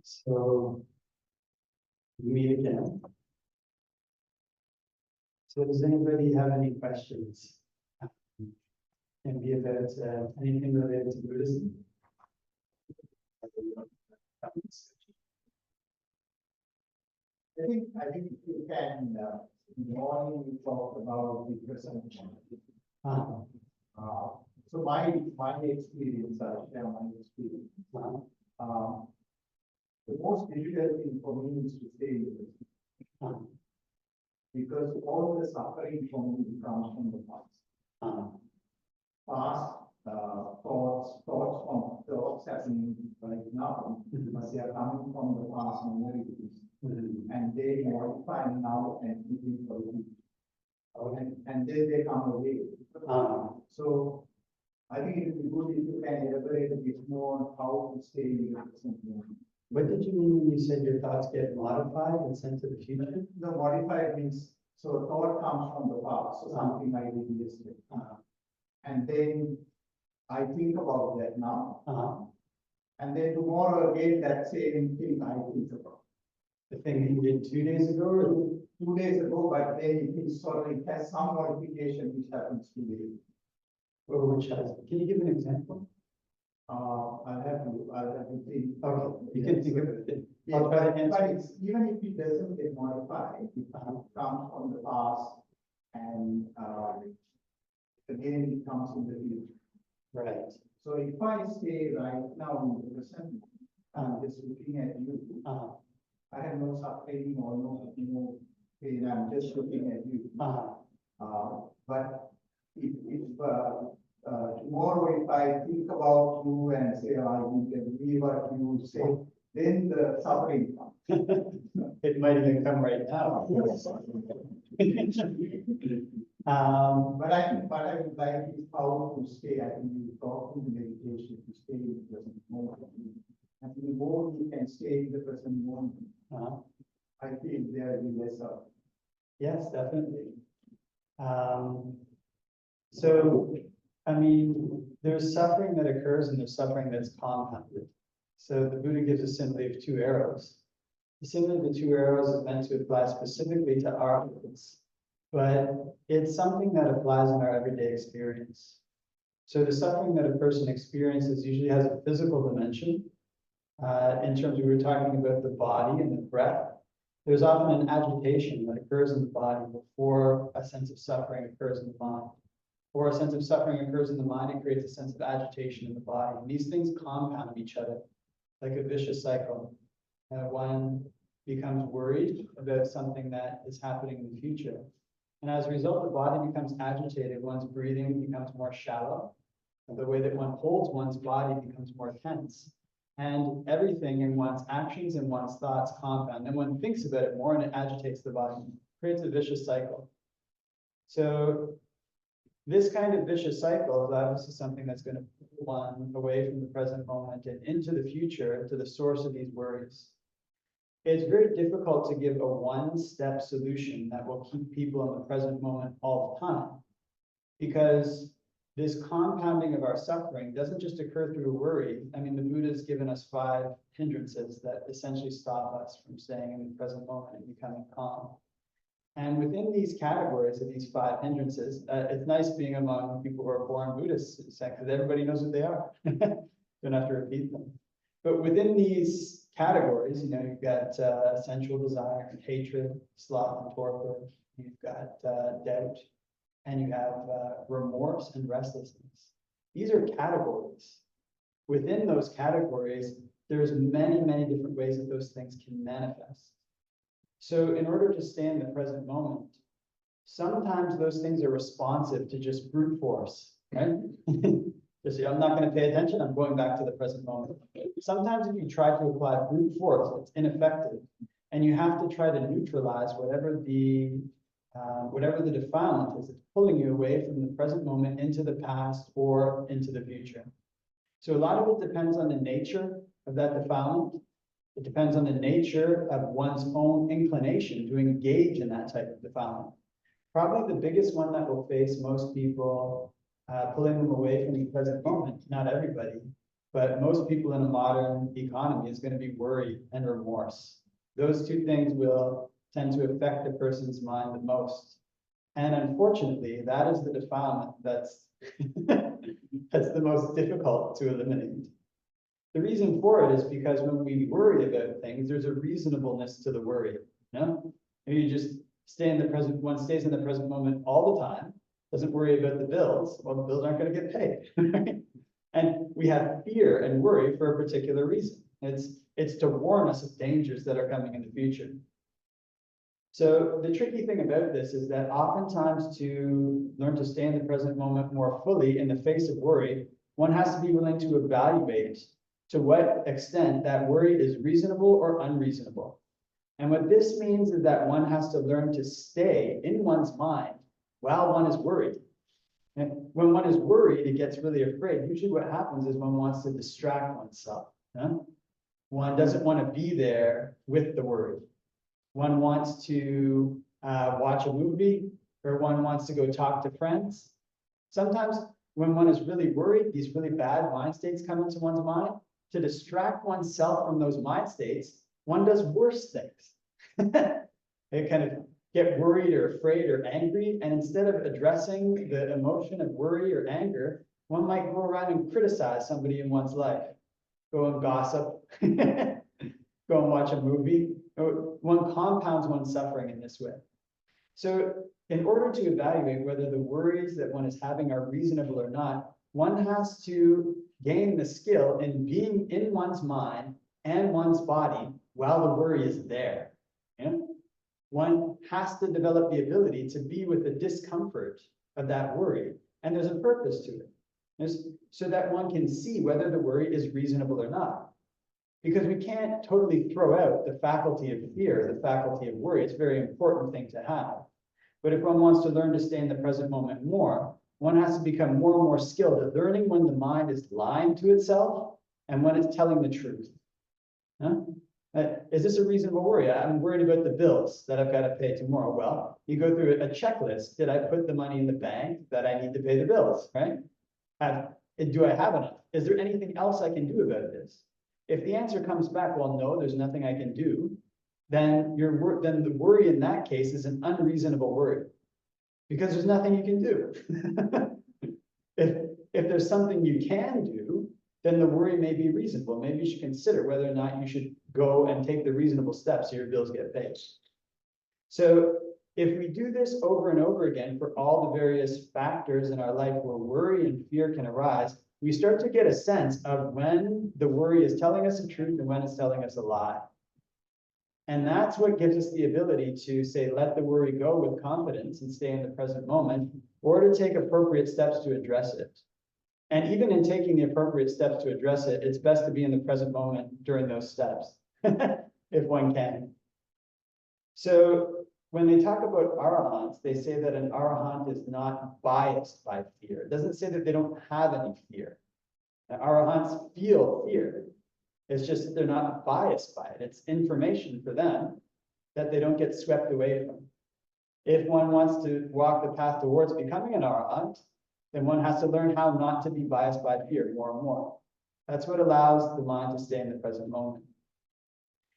So we meet again. So does anybody have any questions? Can be about anything related to Buddhism? I think you can, in the morning we talk about the present moment. So my experience, I share my experience. The most difficult thing for me is to stay in the present. Because all the suffering for me comes from the past. Past thoughts happening right now, because they are coming from the past memories. And they modify now and keeping for the future. And then they come away. So I think it would be good if you can elaborate a bit more on how to stay in the present moment. What did you mean when you said your thoughts get modified and sent to the future? The modified means, so a thought comes from the past, so something I did yesterday. And then I think about that now. And then tomorrow again, that same thing I think about. The thing that you did 2 days ago, or 2 days ago, but then it is sort of, it has some modification which happens today. or which has? Can you give an example? I'll have to think. Okay, you can think of it. Yeah, I'll try to but answer. it's, even if it doesn't get modified, it comes from the past, and again it comes in the future. Right. So if I stay right now in the present, I'm just looking at you. I have no suffering or no pain. I'm just looking at you. But if tomorrow, if I think about you and say, I will believe what you say, then the suffering comes. It might even come right now. But I would like is how to stay. I think you talk in the meditation to stay in the present moment. And the more you can stay in the present moment, I feel there will be less of. Yes, definitely. So, I mean, there's suffering that occurs and there's suffering that's compounded. So the Buddha gives a simile of 2 arrows. The simile of the 2 arrows is meant to apply specifically to our lives, but it's something that applies in our everyday experience. So the suffering that a person experiences usually has a physical dimension. In terms of, we were talking about the body and the breath. There's often an agitation that occurs in the body before a sense of suffering occurs in the mind. Or a sense of suffering occurs in the mind, it creates a sense of agitation in the body. And these things compound each other like a vicious cycle. One becomes worried about something that is happening in the future. And as a result, the body becomes agitated. One's breathing becomes more shallow. And the way that one holds one's body becomes more tense. And everything in one's actions and one's thoughts compound. And one thinks about it more and it agitates the body, creates a vicious cycle. So this kind of vicious cycle is obviously something that's going to pull one away from the present moment and into the future, to the source of these worries. It's very difficult to give a one-step solution that will keep people in the present moment all the time, because this compounding of our suffering doesn't just occur through worry. I mean, the Buddha's given us 5 hindrances that essentially stop us from staying in the present moment and becoming calm. And within these categories of these 5 hindrances, it's nice being among people who are born Buddhists, because everybody knows what they are. Don't have to repeat them. But within these categories, you've got sensual desire and hatred, sloth and torpor. You've got doubt, and you have remorse and restlessness. These are categories. Within those categories, there's many, many different ways that those things can manifest. So in order to stay in the present moment, sometimes those things are responsive to just brute force, right? Just say, I'm not going to pay attention, I'm going back to the present moment. Sometimes if you try to apply brute force, it's ineffective. And you have to try to neutralize whatever the defilement is. It's pulling you away from the present moment into the past or into the future. So a lot of it depends on the nature of that defilement. It depends on the nature of one's own inclination to engage in that type of defilement. Probably the biggest one that will face most people, pulling them away from the present moment, not everybody, but most people in a modern economy is going to be worry and remorse. Those two things will tend to affect the person's mind the most. And unfortunately, that is the defilement that's that's the most difficult to eliminate. The reason for it is because when we worry about things, there's a reasonableness to the worry. You know, if you just stay in the present, one stays in the present moment all the time, doesn't worry about the bills, well, the bills aren't going to get paid. Right? And we have fear and worry for a particular reason. It's to warn us of dangers that are coming in the future. So the tricky thing about this is that oftentimes to learn to stay in the present moment more fully in the face of worry, one has to be willing to evaluate to what extent that worry is reasonable or unreasonable. And what this means is that one has to learn to stay in one's mind while one is worried. And when one is worried, it gets really afraid. Usually what happens is one wants to distract oneself. One doesn't want to be there with the worry. One wants to watch a movie, or one wants to go talk to friends. Sometimes when one is really worried, these really bad mind states come into one's mind. To distract oneself from those mind states, one does worse things. They kind of get worried or afraid or angry, and instead of addressing the emotion of worry or anger, one might go around and criticize somebody in one's life. Go and gossip, go and watch a movie. One compounds one's suffering in this way. So in order to evaluate whether the worries that one is having are reasonable or not, one has to gain the skill in being in one's mind and one's body while the worry is there. One has to develop the ability to be with the discomfort of that worry, and there's a purpose to it, so that one can see whether the worry is reasonable or not. Because we can't totally throw out the faculty of fear, the faculty of worry. It's a very important thing to have. But if one wants to learn to stay in the present moment more, one has to become more and more skilled at learning when the mind is lying to itself and when it's telling the truth. Is this a reasonable worry? I'm worried about the bills that I've got to pay tomorrow. Well, you go through a checklist. Did I put the money in the bank that I need to pay the bills, right? Do I have enough? Is there anything else I can do about this? If the answer comes back, well, no, there's nothing I can do, then the worry in that case is an unreasonable worry, because there's nothing you can do. If there's something you can do, then the worry may be reasonable. Maybe you should consider whether or not you should go and take the reasonable steps so your bills get paid. So if we do this over and over again for all the various factors in our life where worry and fear can arise, we start to get a sense of when the worry is telling us the truth and when it's telling us a lie. And that's what gives us the ability to say, let the worry go with confidence and stay in the present moment, or to take appropriate steps to address it. And even in taking the appropriate steps to address it, it's best to be in the present moment during those steps, if one can. So when they talk about arahants, they say that an arahant is not biased by fear. It doesn't say that they don't have any fear. Now, arahants feel fear. It's just that they're not biased by it. It's information for them that they don't get swept away from. If one wants to walk the path towards becoming an arahant, then one has to learn how not to be biased by fear more and more. That's what allows the mind to stay in the present moment.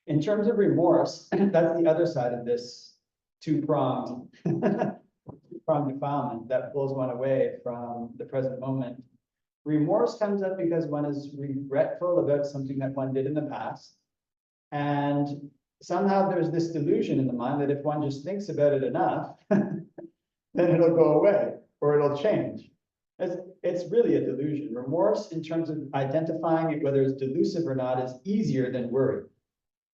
In terms of remorse, that's the other side of this two-pronged defilement that pulls one away from the present moment. Remorse comes up because one is regretful about something that one did in the past. And somehow there's this delusion in the mind that if one just thinks about it enough, then it'll go away or it'll change. It's really a delusion. Remorse, in terms of identifying it, whether it's delusive or not, is easier than worry.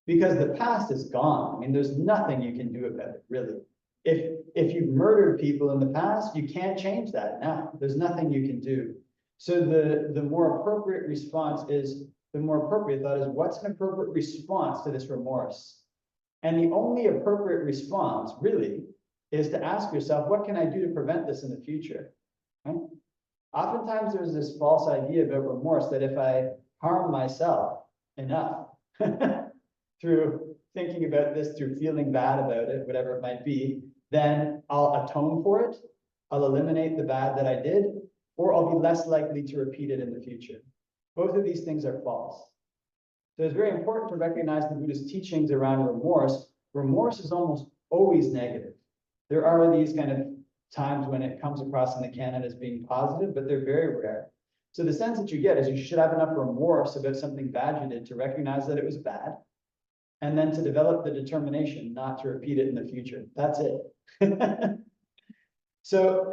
Because the past is gone. I mean, there's nothing you can do about it, really. If you've murdered people in the past, you can't change that now. There's nothing you can do. So the more appropriate response is, the more appropriate thought is, what's an appropriate response to this remorse? And the only appropriate response, really, is to ask yourself, what can I do to prevent this in the future? Right? Oftentimes there's this false idea about remorse that if I harm myself enough through thinking about this, through feeling bad about it, whatever it might be, then I'll atone for it, I'll eliminate the bad that I did, or I'll be less likely to repeat it in the future. Both of these things are false. So it's very important to recognize the Buddhist teachings around remorse. Remorse is almost always negative. There are these kind of times when it comes across in the canon as being positive, but they're very rare. So the sense that you get is you should have enough remorse about something bad you did to recognize that it was bad, and then to develop the determination not to repeat it in the future. That's it. So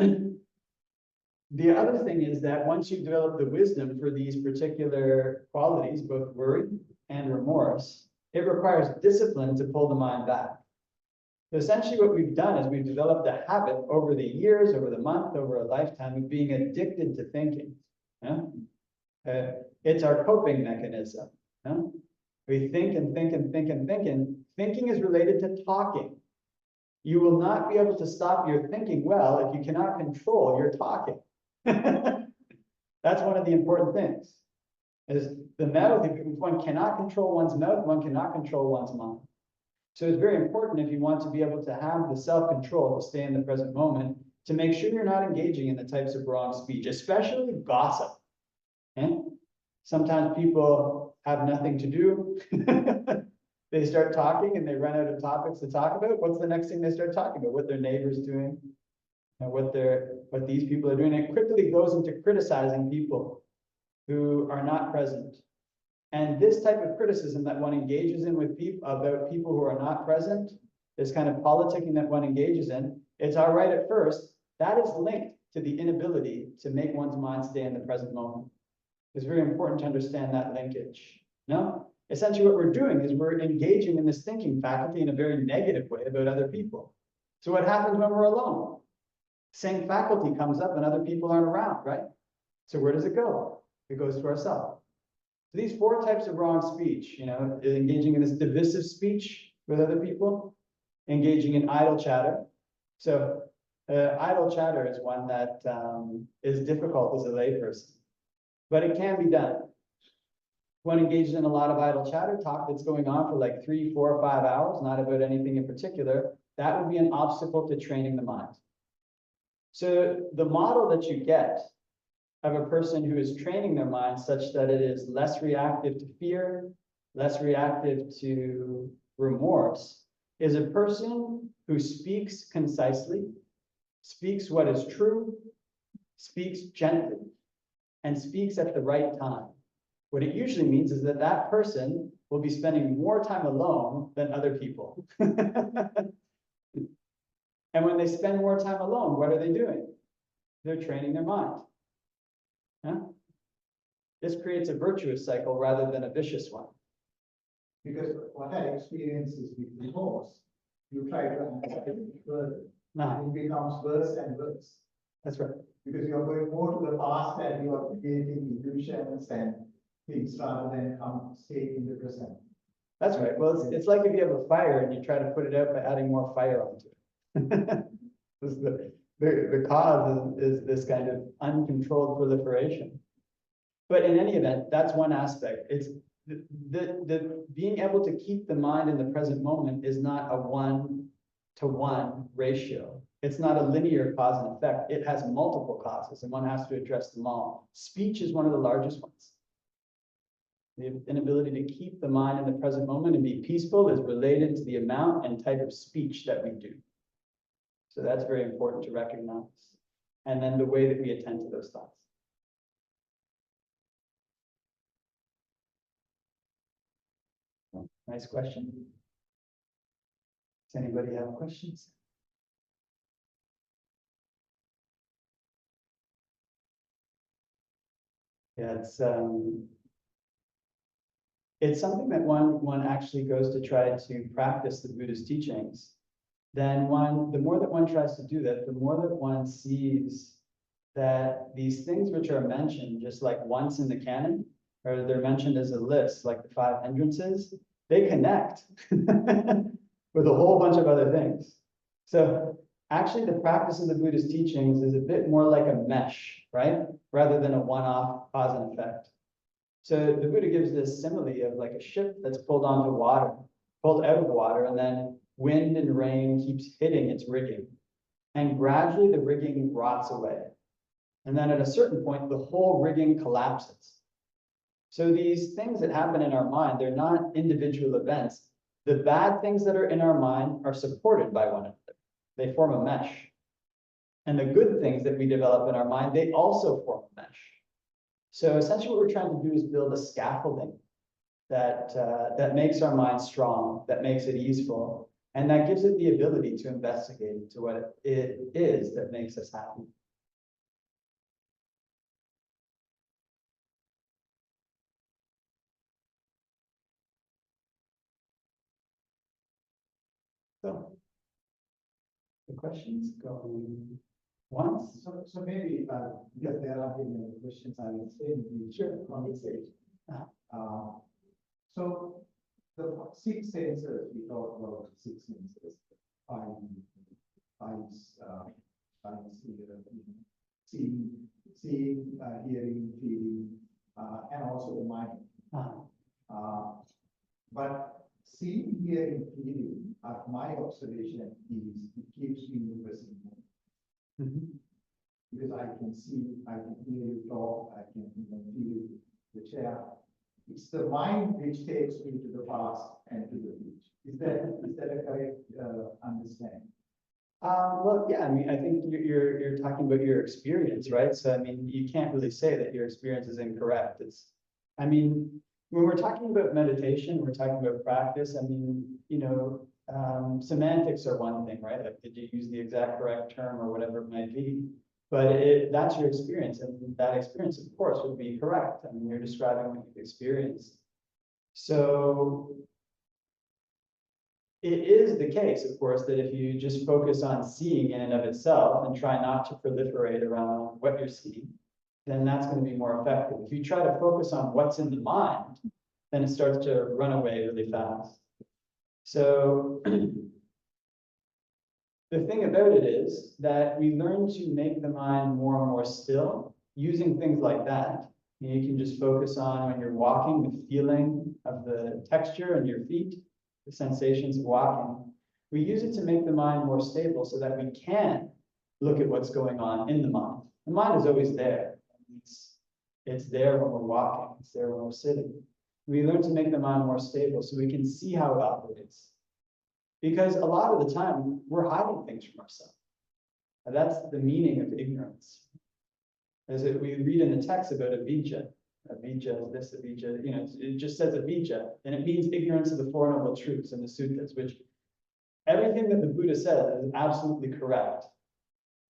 the other thing is that once you've developed the wisdom for these particular qualities, both worry and remorse, it requires discipline to pull the mind back. So essentially what we've done is we've developed a habit over the years, over the month, over a lifetime of being addicted to thinking. It's our coping mechanism. We think and think and think and think, and thinking is related to talking. You will not be able to stop your thinking well if you cannot control your talking. That's one of the important things. Is the mouth, if one cannot control one's mouth, one cannot control one's mind. So it's very important if you want to be able to have the self-control to stay in the present moment, to make sure you're not engaging in the types of wrong speech, especially gossip. Sometimes people have nothing to do. They start talking and they run out of topics to talk about. What's the next thing they start talking about? What their neighbor's doing, and what these people are doing. It quickly goes into criticizing people who are not present. And this type of criticism that one engages in with people about people who are not present, this kind of politicking that one engages in, it's all right at first. That is linked to the inability to make one's mind stay in the present moment. It's very important to understand that linkage. No? Essentially what we're doing is we're engaging in this thinking faculty in a very negative way about other people. So what happens when we're alone? Same faculty comes up and other people aren't around, right? So where does it go? It goes to ourselves. So these four types of wrong speech, engaging in this divisive speech with other people, engaging in idle chatter. So idle chatter is one that is difficult as a layperson, but it can be done. One engages in a lot of idle chatter, talk that's going on for like 3, 4, 5 hours, not about anything in particular, that would be an obstacle to training the mind. So the model that you get of a person who is training their mind such that it is less reactive to fear, less reactive to remorse, is a person who speaks concisely, speaks what is true, speaks gently, and speaks at the right time. What it usually means is that that person will be spending more time alone than other people. And when they spend more time alone, what are they doing? They're training their mind. This creates a virtuous cycle rather than a vicious one. Because what I experience is with remorse, you try to analyze it further. It becomes worse and worse. That's right. Because you're going more to the past and you are creating illusions and things rather than stay in the present. That's right. Well, it's like if you have a fire and you try to put it out by adding more fire onto it. The cause is this kind of uncontrolled proliferation. But in any event, that's one aspect. It's the being able to keep the mind in the present moment is not a 1-to-1 ratio. It's not a linear cause and effect. It has multiple causes, and one has to address them all. Speech is one of the largest ones. The inability to keep the mind in the present moment and be peaceful is related to the amount and type of speech that we do. So that's very important to recognize. And then the way that we attend to those thoughts. Nice question. Does anybody have questions? Yeah, it's something that one actually goes to try to practice the Buddhist teachings. Then the more that one tries to do that, the more that one sees that these things which are mentioned just like once in the canon, or they're mentioned as a list, like the 5 hindrances, they connect with a whole bunch of other things. So actually the practice of the Buddhist teachings is a bit more like a mesh, right? Rather than a one-off cause and effect. So the Buddha gives this simile of like a ship that's pulled out of water, and then wind and rain keeps hitting its rigging. And gradually the rigging rots away. And then at a certain point, the whole rigging collapses. So these things that happen in our mind, they're not individual events. The bad things that are in our mind are supported by one another. They form a mesh. And the good things that we develop in our mind, they also form a mesh. So essentially what we're trying to do is build a scaffolding that makes our mind strong, that makes it easeful, and that gives it the ability to investigate to what it is that makes us happy. So, the questions going once? So maybe, because there are many questions, I will say in the Sure. conversation. So the six senses, we talk about six senses, five, seeing, hearing, feeling, and also the mind. But seeing, hearing, feeling, my observation is it keeps me in the present moment. Because I can see, I can hear you talk, I can even feel the chair. It's the mind which takes me to the past and to the future. Is that a correct understanding? Well, yeah, I mean, I think you're talking about your experience, right? So, I mean, you can't really say that your experience is incorrect. I mean, when we're talking about meditation, we're talking about practice. I mean, semantics are one thing, right? Like, did you use the exact correct term or whatever it might be? But that's your experience, and that experience, of course, would be correct. I mean, you're describing what you've experienced. So it is the case, of course, that if you just focus on seeing in and of itself and try not to proliferate around what you're seeing, then that's going to be more effective. If you try to focus on what's in the mind, then it starts to run away really fast. So the thing about it is that we learn to make the mind more and more still using things like that. You can just focus on when you're walking, the feeling of the texture in your feet, the sensations of walking. We use it to make the mind more stable so that we can look at what's going on in the mind. The mind is always there. It's there when we're walking. It's there when we're sitting. We learn to make the mind more stable so we can see how it operates. Because a lot of the time, we're hiding things from ourselves. And that's the meaning of ignorance. As we read in the text about avijja. Avijja is this, avijja, it just says avijja, and it means ignorance of the Four Noble Truths in the suttas, which everything that the Buddha says is absolutely correct.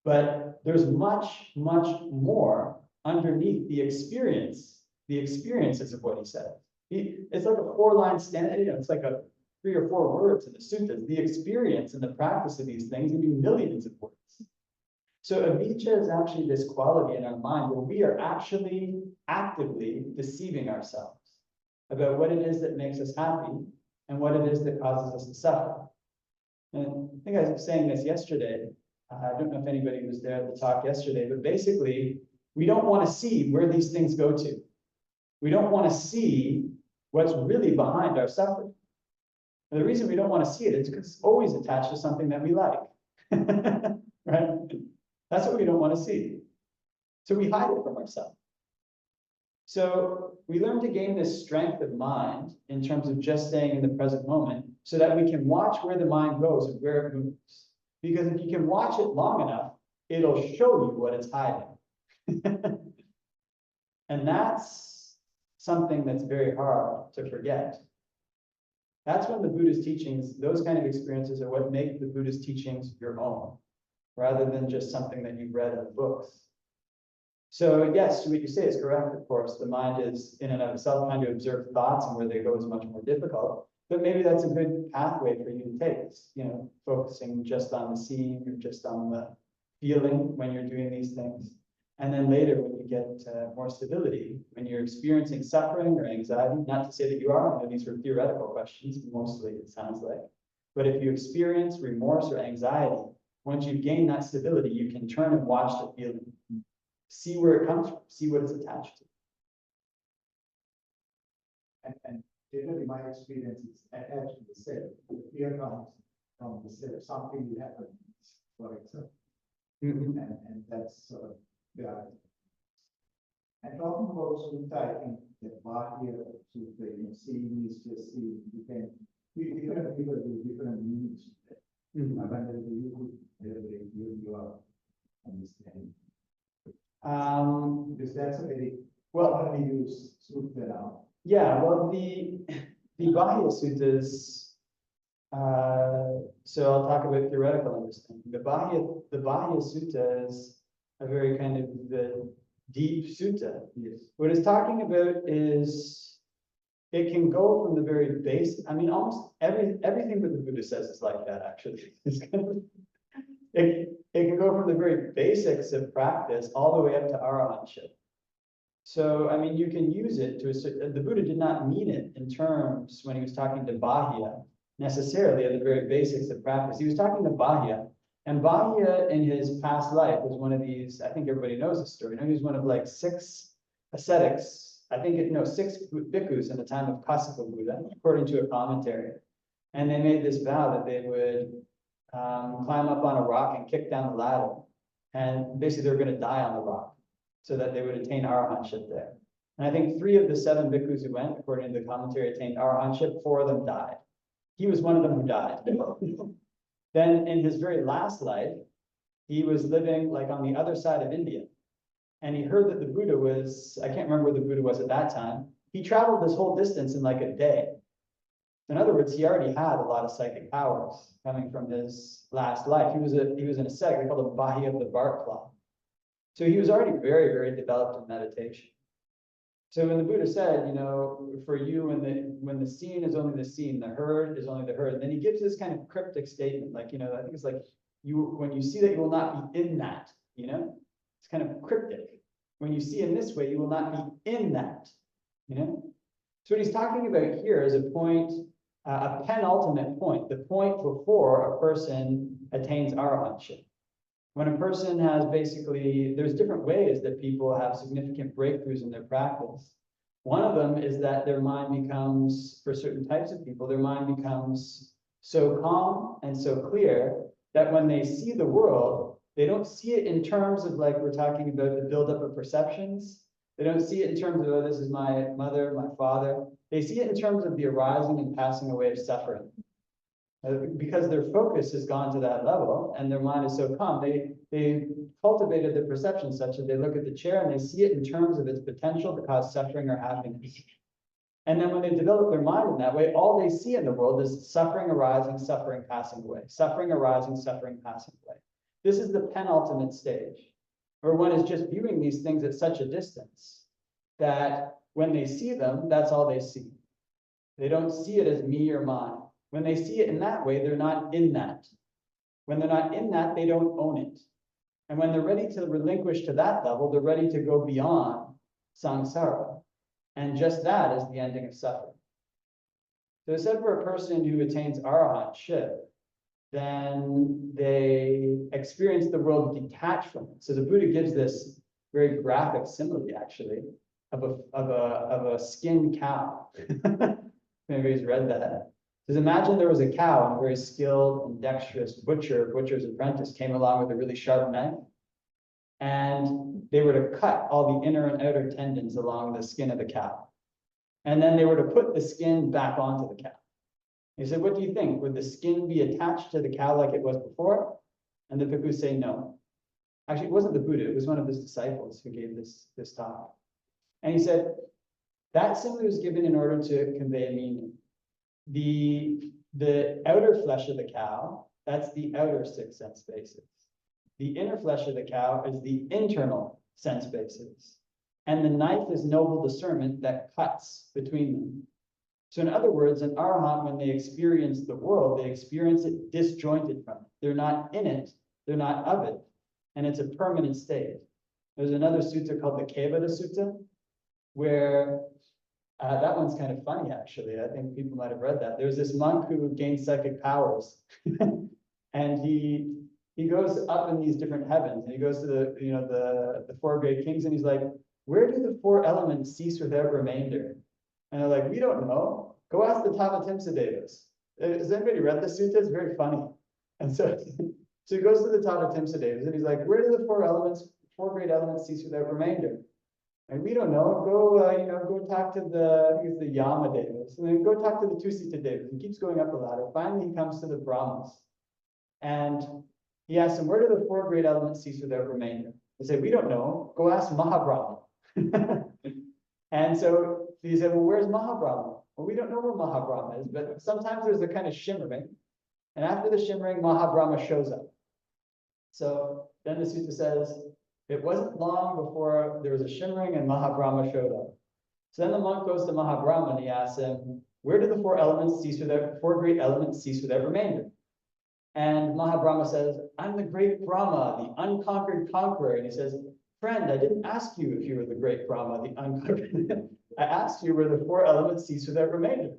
But there's much, much more underneath the experiences of what he said. It's like a 4-line stand, it's like a 3 or 4 words in the suttas. The experience and the practice of these things would be millions of words. So avijja is actually this quality in our mind where we are actually actively deceiving ourselves about what it is that makes us happy and what it is that causes us to suffer. And I think I was saying this yesterday. I don't know if anybody was there at the talk yesterday, but basically, we don't want to see where these things go to. We don't want to see what's really behind our suffering. And the reason we don't want to see it is because it's always attached to something that we like, right? That's what we don't want to see. So we hide it from ourselves. So we learn to gain this strength of mind in terms of just staying in the present moment so that we can watch where the mind goes and where it moves. Because if you can watch it long enough, it'll show you what it's hiding. And that's something that's very hard to forget. That's when the Buddha's teachings, those kind of experiences are what make the Buddha's teachings your own, rather than just something that you've read in the books. So yes, what you say is correct, of course. The mind is in and of itself trying to observe thoughts, and where they go is much more difficult. But maybe that's a good pathway for you to take, focusing just on the seeing or just on the feeling when you're doing these things. And then later, when you get more stability, when you're experiencing suffering or anxiety, not to say that you are, I know these were theoretical questions, mostly it sounds like. But if you experience remorse or anxiety, once you've gained that stability, you can turn and watch the feeling. See where it comes from, see what it's attached to. And generally, my experience is attached to the self. The fear comes from the self. Something will happen for itself. And that's sort of, yeah. And talking about sutta, I think the Bahya Sutta, seeing is just seeing. Different people do different meanings. Abundantly, you could elaborate you are understanding. Because that's a very commonly used sutta now. Yeah, well, the Bahya Suttas. So I'll talk about theoretical understanding. The Bahya Sutta is a very kind of deep sutta. Yes. What it's talking about is it can go from the very basic. I mean, almost everything that the Buddha says is like that. Actually, it's kind of, it can go from the very basics of practice all the way up to Arahantship. So, I mean, you can use it to a certain. The Buddha did not mean it in terms when he was talking to Bahya necessarily of the very basics of practice. He was talking to Bahya, and Bahya in his past life was one of these. I think everybody knows the story. He was one of like 6 ascetics. I think 6 bhikkhus in the time of Kassapa Buddha, according to a commentary. And they made this vow that they would climb up on a rock and kick down the ladder. And basically they were going to die on the rock so that they would attain Arahantship there. And I think 3 of the 7 bhikkhus who went, according to the commentary, attained Arahantship. 4 of them died. He was one of them who died. Then in his very last life, he was living like on the other side of India. And he heard that the Buddha was, I can't remember where the Buddha was at that time. He traveled this whole distance in like a day. In other words, he already had a lot of psychic powers coming from his last life. He was an ascetic. They called him Bahya of the bark claw. So he was already very, very developed in meditation. So when the Buddha said, for you, when the seen is only the seen, the heard is only the heard, and then he gives this kind of cryptic statement, like, I think it's like when you see that, you will not be in that, it's kind of cryptic. When you see in this way, you will not be in that, So what he's talking about here is a point, a penultimate point, the point before a person attains arahantship. When a person has there's different ways that people have significant breakthroughs in their practice. One of them is that their mind becomes, for certain types of people, their mind becomes so calm and so clear that when they see the world, they don't see it in terms of like we're talking about the buildup of perceptions. They don't see it in terms of, oh, this is my mother, my father. They see it in terms of the arising and passing away of suffering. Because their focus has gone to that level and their mind is so calm, they cultivated their perception such that they look at the chair and they see it in terms of its potential to cause suffering or happiness. And then when they develop their mind in that way, all they see in the world is suffering arising, suffering passing away, suffering arising, suffering passing away. This is the penultimate stage, where one is just viewing these things at such a distance that when they see them, that's all they see. They don't see it as me or mine. When they see it in that way, they're not in that. When they're not in that, they don't own it. And when they're ready to relinquish to that level, they're ready to go beyond samsara. And just that is the ending of suffering. So it said for a person who attains arahantship, then they experience the world detached from it. So the Buddha gives this very graphic simile, actually, of a skinned cow. Anybody's read that? Because imagine there was a cow and a very skilled and dexterous butcher's apprentice came along with a really sharp knife, and they were to cut all the inner and outer tendons along the skin of the cow. And then they were to put the skin back onto the cow. He said, what do you think? Would the skin be attached to the cow like it was before? And the bhikkhus say no. Actually, it wasn't the Buddha, it was one of his disciples who gave this talk. And he said, that simile was given in order to convey meaning. The outer flesh of the cow, that's the outer 6 sense bases. The inner flesh of the cow is the internal sense bases. And the knife is noble discernment that cuts between them. So in other words, an arahant, when they experience the world, they experience it disjointed from it. They're not in it, they're not of it, and it's a permanent state. There's another sutta called the Kevada Sutta, where that one's kind of funny, actually. I think people might have read that. There's this monk who gained psychic powers, and he goes up in these different heavens, and he goes to the 4 great kings, and he's like, where do the 4 elements cease without remainder? And they're like, we don't know. Go ask the Tavatimsadevas. Has anybody read the sutta? It's very funny. And so he goes to the Tavatimsadevas, and he's like, where do the 4 great elements cease without remainder? And we don't know. Go talk to I think it's the Yama Devas, and then go talk to the Tusita Devas. He keeps going up the ladder. Finally, he comes to the Brahmas, and he asks them, "Where do the four great elements cease without remainder?" They say, "We don't know. Go ask Mahabrahma." And so he said, "Well, where's Mahabrahma?" "Well, we don't know where Mahabrahma is, but sometimes there's a kind of shimmering, and after the shimmering, Mahabrahma shows up." So then the sutta says, it wasn't long before there was a shimmering and Mahabrahma showed up. So then the monk goes to Mahabrahma and he asks him, "Where do the four great elements cease without remainder?" And Mahabrahma says, "I'm the great Brahma, the unconquered conqueror." And he says, "Friend, I didn't ask you if you were the great Brahma, the unconquered. I asked you where the four elements cease without remainder."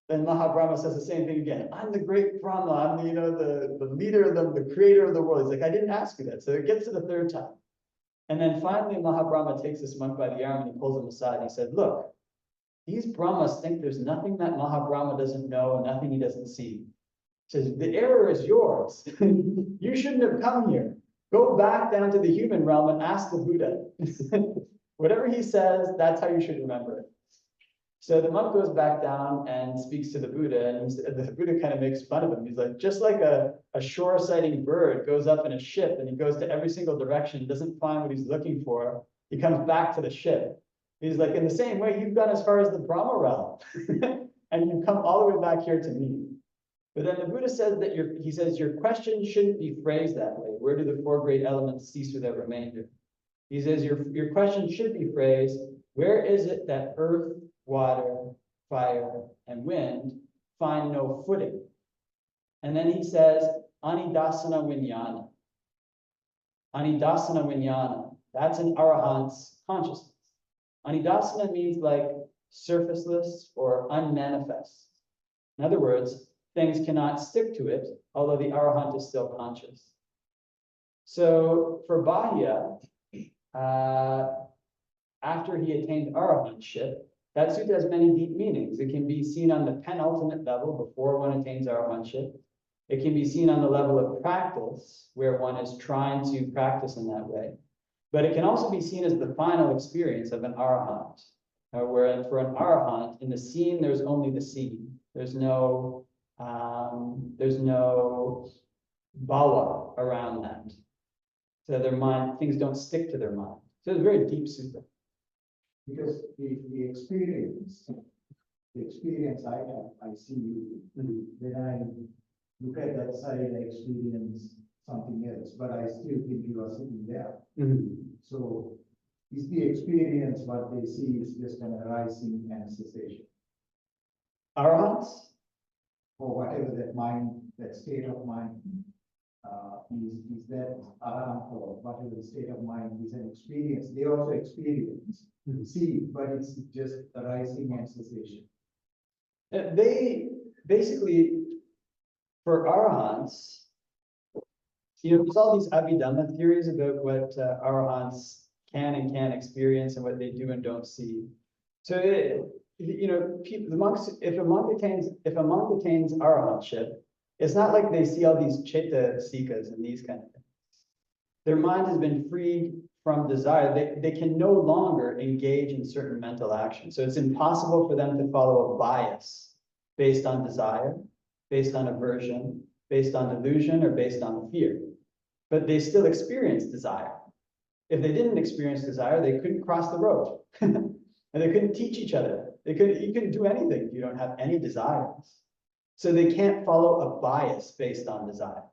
Then Mahabrahma says the same thing again. "I'm the great Brahma. I'm the leader of them, the creator of the world." He's like, "I didn't ask you that." So it gets to the third time. And then finally, Mahabrahma takes this monk by the arm and he pulls him aside. And he said, "Look, these Brahmas think there's nothing that Mahabrahma doesn't know, nothing he doesn't see." He says, "The error is yours. You shouldn't have come here. Go back down to the human realm and ask the Buddha." Whatever he says, that's how you should remember it. So the monk goes back down and speaks to the Buddha, and the Buddha kind of makes fun of him. He's like, just like a shore-sighting bird goes up in a ship and he goes to every single direction, doesn't find what he's looking for, he comes back to the ship. He's like, in the same way, you've gone as far as the Brahma realm, and you've come all the way back here to me. But then the Buddha says that he says, your question shouldn't be phrased that way. Where do the four great elements cease without remainder? He says, your question should be phrased, where is it that earth, water, fire, and wind find no footing? And then he says, Anidasana Vinyana. Anidasana Vinyana. That's an Arahant's consciousness. Anidasana means like surfaceless or unmanifest. In other words, things cannot stick to it, although the Arahant is still conscious. So for Bahya, after he attained Arahantship, that sutta has many deep meanings. It can be seen on the penultimate level before one attains Arahantship. It can be seen on the level of practice, where one is trying to practice in that way. But it can also be seen as the final experience of an Arahant, where for an Arahant, in the scene, there's only the scene. There's no bhava around that. So their mind, things don't stick to their mind. So it's a very deep sutta. Because the experience I have, I see you. When I look at that side, I experience something else, but I still think you are sitting there. So is the experience what they see is just an arising and cessation? Arahants? Or whatever that mind, that state of mind, is that arahant or whatever the state of mind is an experience. They also experience, see, but it's just arising and cessation. They basically, for Arahants, there's all these Abhidhamma theories about what Arahants can and can't experience and what they do and don't see. So, the monks, if a monk attains Arahantship, it's not like they see all these chitta sikas and these kind of things. Their mind has been freed from desire. They can no longer engage in certain mental actions. So it's impossible for them to follow a bias based on desire, based on aversion, based on delusion, or based on fear. But they still experience desire. If they didn't experience desire, they couldn't cross the road. And they couldn't teach each other. You couldn't do anything if you don't have any desires. So they can't follow a bias based on desire.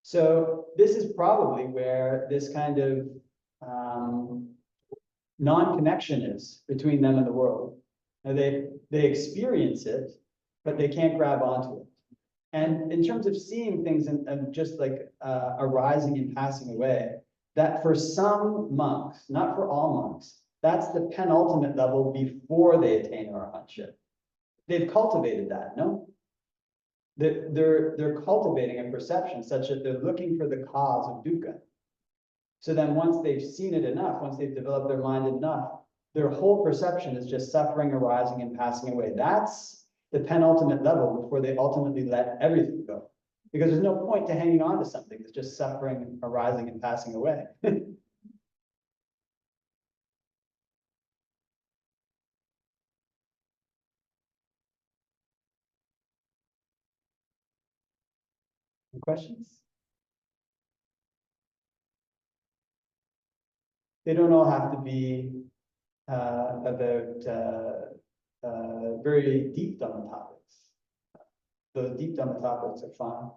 So this is probably where this kind of non-connection is between them and the world. And they experience it, but they can't grab onto it. And in terms of seeing things and just like arising and passing away, that for some monks, not for all monks, that's the penultimate level before they attain Arahantship. They've cultivated that, no? They're cultivating a perception such that they're looking for the cause of dukkha. So then once they've seen it enough, once they've developed their mind enough, their whole perception is just suffering arising and passing away. That's the penultimate level before they ultimately let everything go. Because there's no point to hanging on to something that's just suffering arising and passing away. Questions? They don't all have to be about very deep Dhamma topics. Those deep Dhamma topics are fine.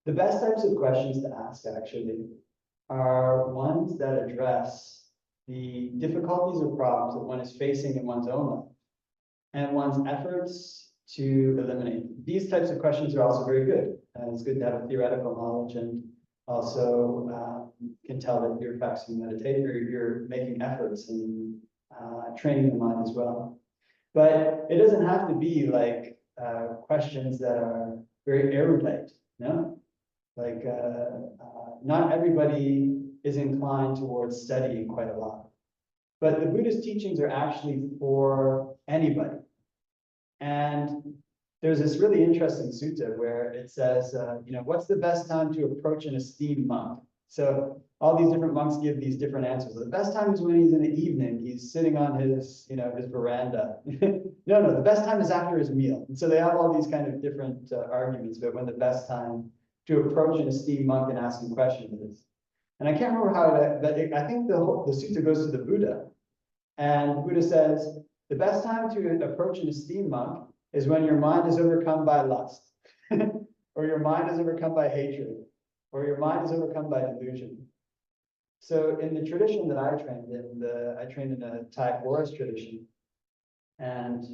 The best types of questions to ask, actually, are ones that address the difficulties or problems that one is facing in one's own life and one's efforts to eliminate. These types of questions are also very good. It's good to have a theoretical knowledge and also can tell that you're practicing meditation or you're making efforts in training the mind as well. But it doesn't have to be like questions that are very erudite, no? Like not everybody is inclined towards studying quite a lot. But the Buddhist teachings are actually for anybody. And there's this really interesting sutta where it says, what's the best time to approach an esteemed monk? So all these different monks give these different answers. The best time is when he's in the evening, he's sitting on his, his veranda. No, the best time is after his meal. And so they have all these kind of different arguments about when the best time to approach an esteemed monk and ask him questions is. And I can't remember how but I think the sutta goes to the Buddha. And the Buddha says, the best time to approach an esteemed monk is when your mind is overcome by lust, or your mind is overcome by hatred, or your mind is overcome by delusion. So in the tradition that I trained in, I trained in a Thai forest tradition, and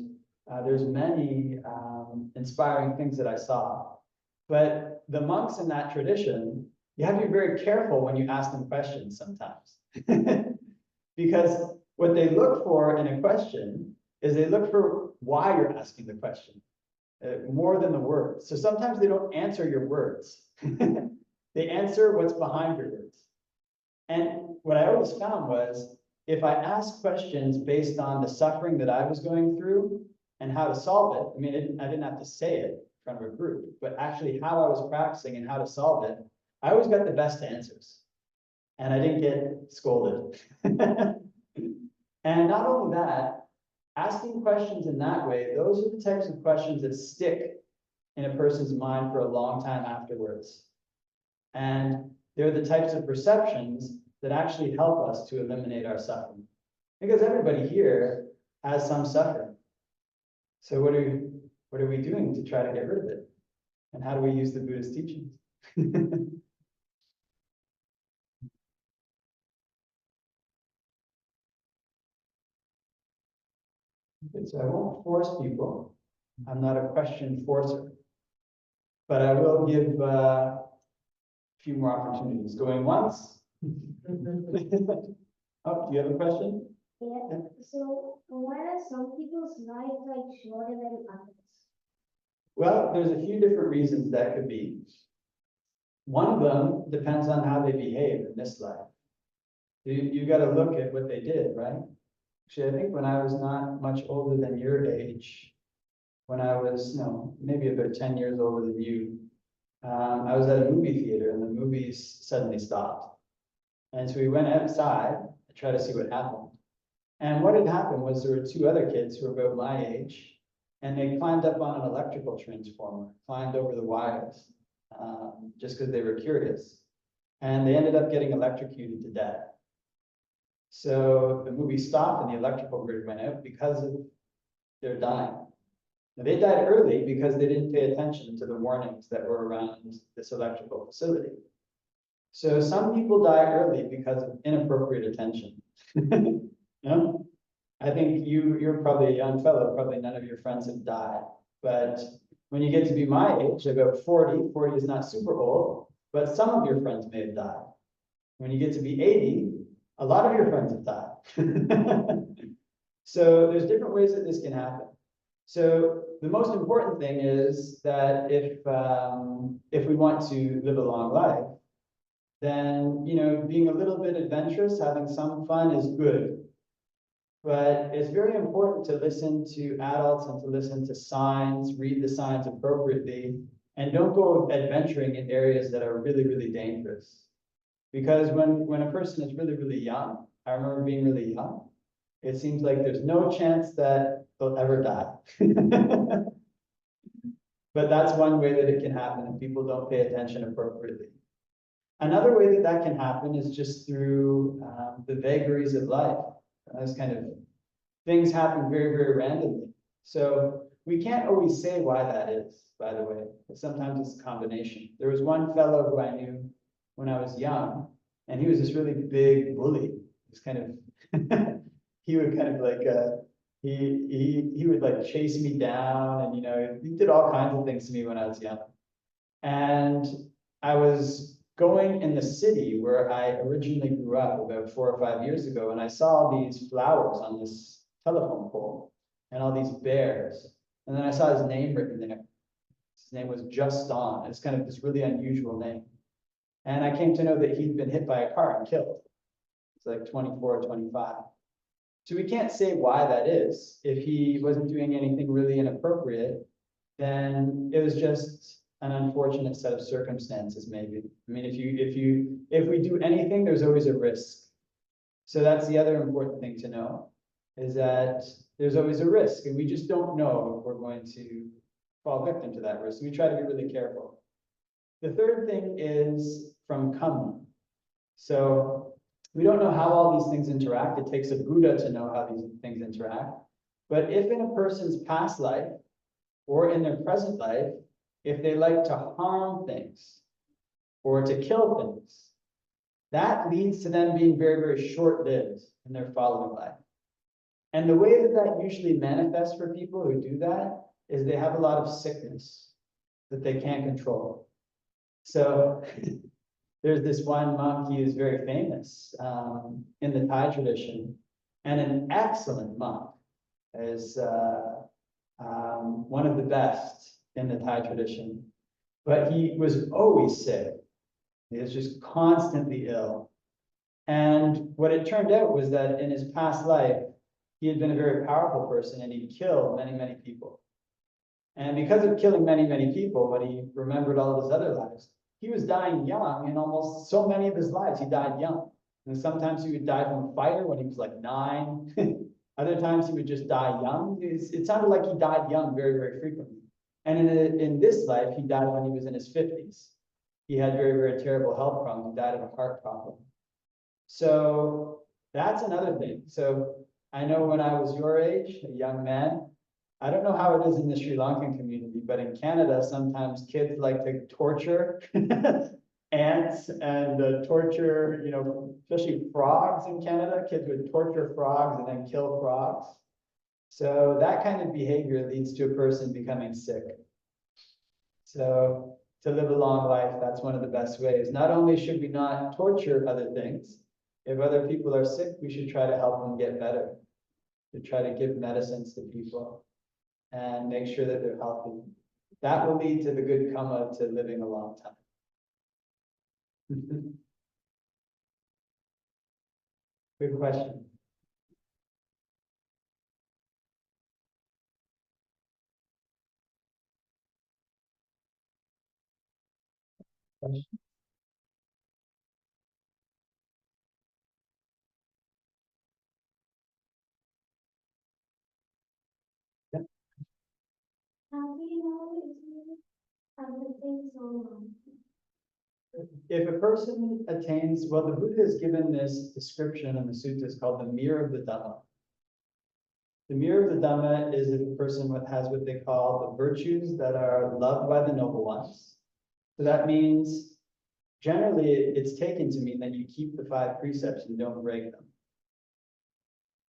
there's many inspiring things that I saw. But the monks in that tradition, you have to be very careful when you ask them questions sometimes. Because what they look for in a question is they look for why you're asking the question, more than the words. So sometimes they don't answer your words. They answer what's behind your words. And what I always found was, if I asked questions based on the suffering that I was going through and how to solve it, I mean, I didn't have to say it in front of a group, but actually how I was practicing and how to solve it, I always got the best answers. And I didn't get scolded. And not only that, asking questions in that way, those are the types of questions that stick in a person's mind for a long time afterwards. And they're the types of perceptions that actually help us to eliminate our suffering. Because everybody here has some suffering. So what are we doing to try to get rid of it? And how do we use the Buddhist teachings? Okay, so I won't force people. I'm not a question forcer. But I will give a few more opportunities. Going once? Oh, do you have a question? Yeah. So why are some people's lives like shorter than others? Well, there's a few different reasons that could be. One of them depends on how they behave in this life. You got to look at what they did, right? Actually, I think when I was not much older than your age, when I was, maybe about 10 years older than you, I was at a movie theater and the movies suddenly stopped. And so we went outside to try to see what happened. And what had happened was there were two other kids who were about my age, and they climbed up on an electrical transformer, climbed over the wires, just because they were curious. And they ended up getting electrocuted to death. So the movie stopped and the electrical grid went out because of their dying. Now, they died early because they didn't pay attention to the warnings that were around this electrical facility. So some people die early because of inappropriate attention. No? I think you're probably a young fellow, probably none of your friends have died. But when you get to be my age, about 40 is not super old, but some of your friends may have died. When you get to be 80, a lot of your friends have died. So there's different ways that this can happen. So the most important thing is that if we want to live a long life, then being a little bit adventurous, having some fun is good. But it's very important to listen to adults and to listen to signs, read the signs appropriately, and don't go adventuring in areas that are really, really dangerous. Because when a person is really, really young, I remember being really young, it seems like there's no chance that they'll ever die. But that's one way that it can happen if people don't pay attention appropriately. Another way that that can happen is just through the vagaries of life. Those kind of things happen very, very randomly. So we can't always say why that is, by the way. Sometimes it's a combination. There was one fellow who I knew when I was young, and he was this really big bully. He's kind of, he would kind of like, he would like chase me down, and, you know, he did all kinds of things to me when I was young. And I was going in the city where I originally grew up about 4 or 5 years ago, and I saw these flowers on this telephone pole and all these bears. And then I saw his name written there. His name was Just On. It's kind of this really unusual name. And I came to know that he'd been hit by a car and killed. It's like 24 or 25. So we can't say why that is. If he wasn't doing anything really inappropriate, then it was just an unfortunate set of circumstances, maybe. I mean, if we do anything, there's always a risk. So that's the other important thing to know, is that there's always a risk, and we just don't know if we're going to fall victim to that risk. So we try to be really careful. The third thing is from karma. So we don't know how all these things interact. It takes a Buddha to know how these things interact. But if in a person's past life or in their present life, if they like to harm things or to kill things, that leads to them being very, very short-lived in their following life. And the way that that usually manifests for people who do that is they have a lot of sickness that they can't control. So there's this one monk, he is very famous in the Thai tradition, and an excellent monk, is one of the best in the Thai tradition, but he was always sick. He was just constantly ill. And what it turned out was that in his past life, he had been a very powerful person, and he killed many, many people. And because of killing many, many people, when he remembered all of his other lives, he was dying young. In almost so many of his lives, he died young. And sometimes he would die from fire when he was like 9. Other times he would just die young. It sounded like he died young very, very frequently. And in this life, he died when he was in his 50s. He had very, very terrible health problems. He died of a heart problem. So that's another thing. So I know when I was your age, a young man, I don't know how it is in the Sri Lankan community, but in Canada, sometimes kids like to torture ants and torture, you know, especially frogs in Canada. Kids would torture frogs and then kill frogs. So that kind of behavior leads to a person becoming sick. So to live a long life, that's one of the best ways. Not only should we not torture other things, if other people are sick, we should try to help them get better. To try to give medicines to people and make sure that they're healthy. That will lead to the good karma to living a long time. Good question. How do you know I've been so long? If a person attains, well, the Buddha has given this description in the suttas called the mirror of the Dhamma. The mirror of the Dhamma is if a person has what they call the virtues that are loved by the noble ones. So that means generally it's taken to mean that you keep the 5 precepts and don't break them.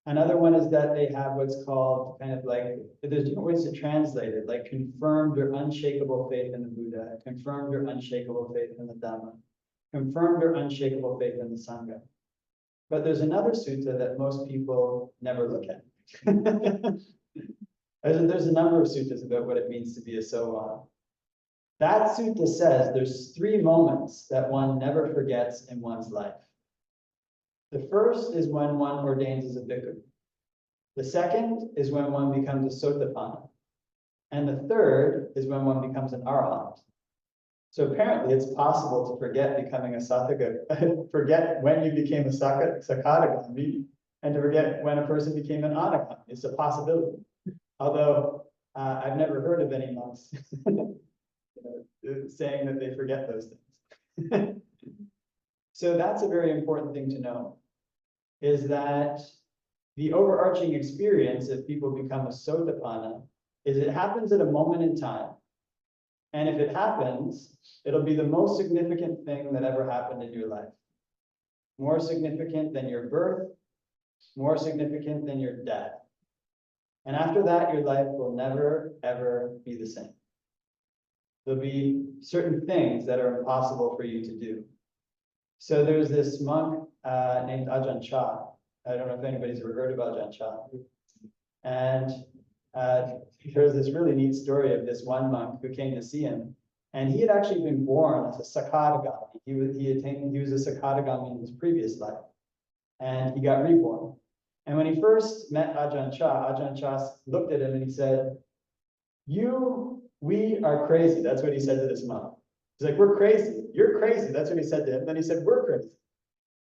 Another one is that they have what's called kind of like, there's different ways to translate it, like confirmed or unshakable faith in the Buddha, confirmed or unshakable faith in the Dhamma, confirmed or unshakable faith in the Sangha. But there's another sutta that most people never look at. There's a number of suttas about what it means to be a sowa. That sutta says there's 3 moments that one never forgets in one's life. The first is when one ordains as a bhikkhu. The second is when one becomes a sotapanna. And the third is when one becomes an arahant. So apparently it's possible to forget becoming a satthaka, forget when you became a sakadagami, and to forget when a person became an anagami. It's a possibility. Although I've never heard of any monks saying that they forget those things. So that's a very important thing to know, is that the overarching experience if people become a sotapanna is it happens at a moment in time. And if it happens, it'll be the most significant thing that ever happened in your life. More significant than your birth, more significant than your death. And after that, your life will never, ever be the same. There'll be certain things that are impossible for you to do. So there's this monk named Ajahn Chah. I don't know if anybody's ever heard of Ajahn Chah. And there's this really neat story of this one monk who came to see him. And he had actually been born as a Sakadagami. He was a Sakadagami in his previous life. And he got reborn. And when he first met Ajahn Chah looked at him and he said, we are crazy. That's what he said to this monk. He's like, we're crazy. You're crazy. That's what he said to him. Then he said, we're crazy.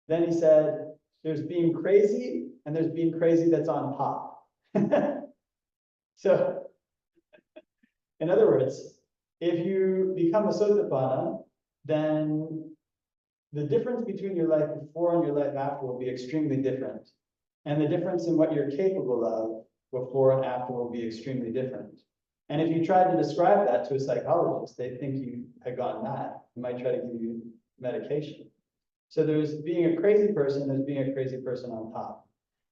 Then he said, there's being crazy and there's being crazy that's on top. So, in other words, if you become a sotapanna, then the difference between your life before and your life after will be extremely different. And the difference in what you're capable of before and after will be extremely different. And if you tried to describe that to a psychologist, they'd think you had gone mad. They might try to give you medication. So there's being a crazy person, there's being a crazy person on top.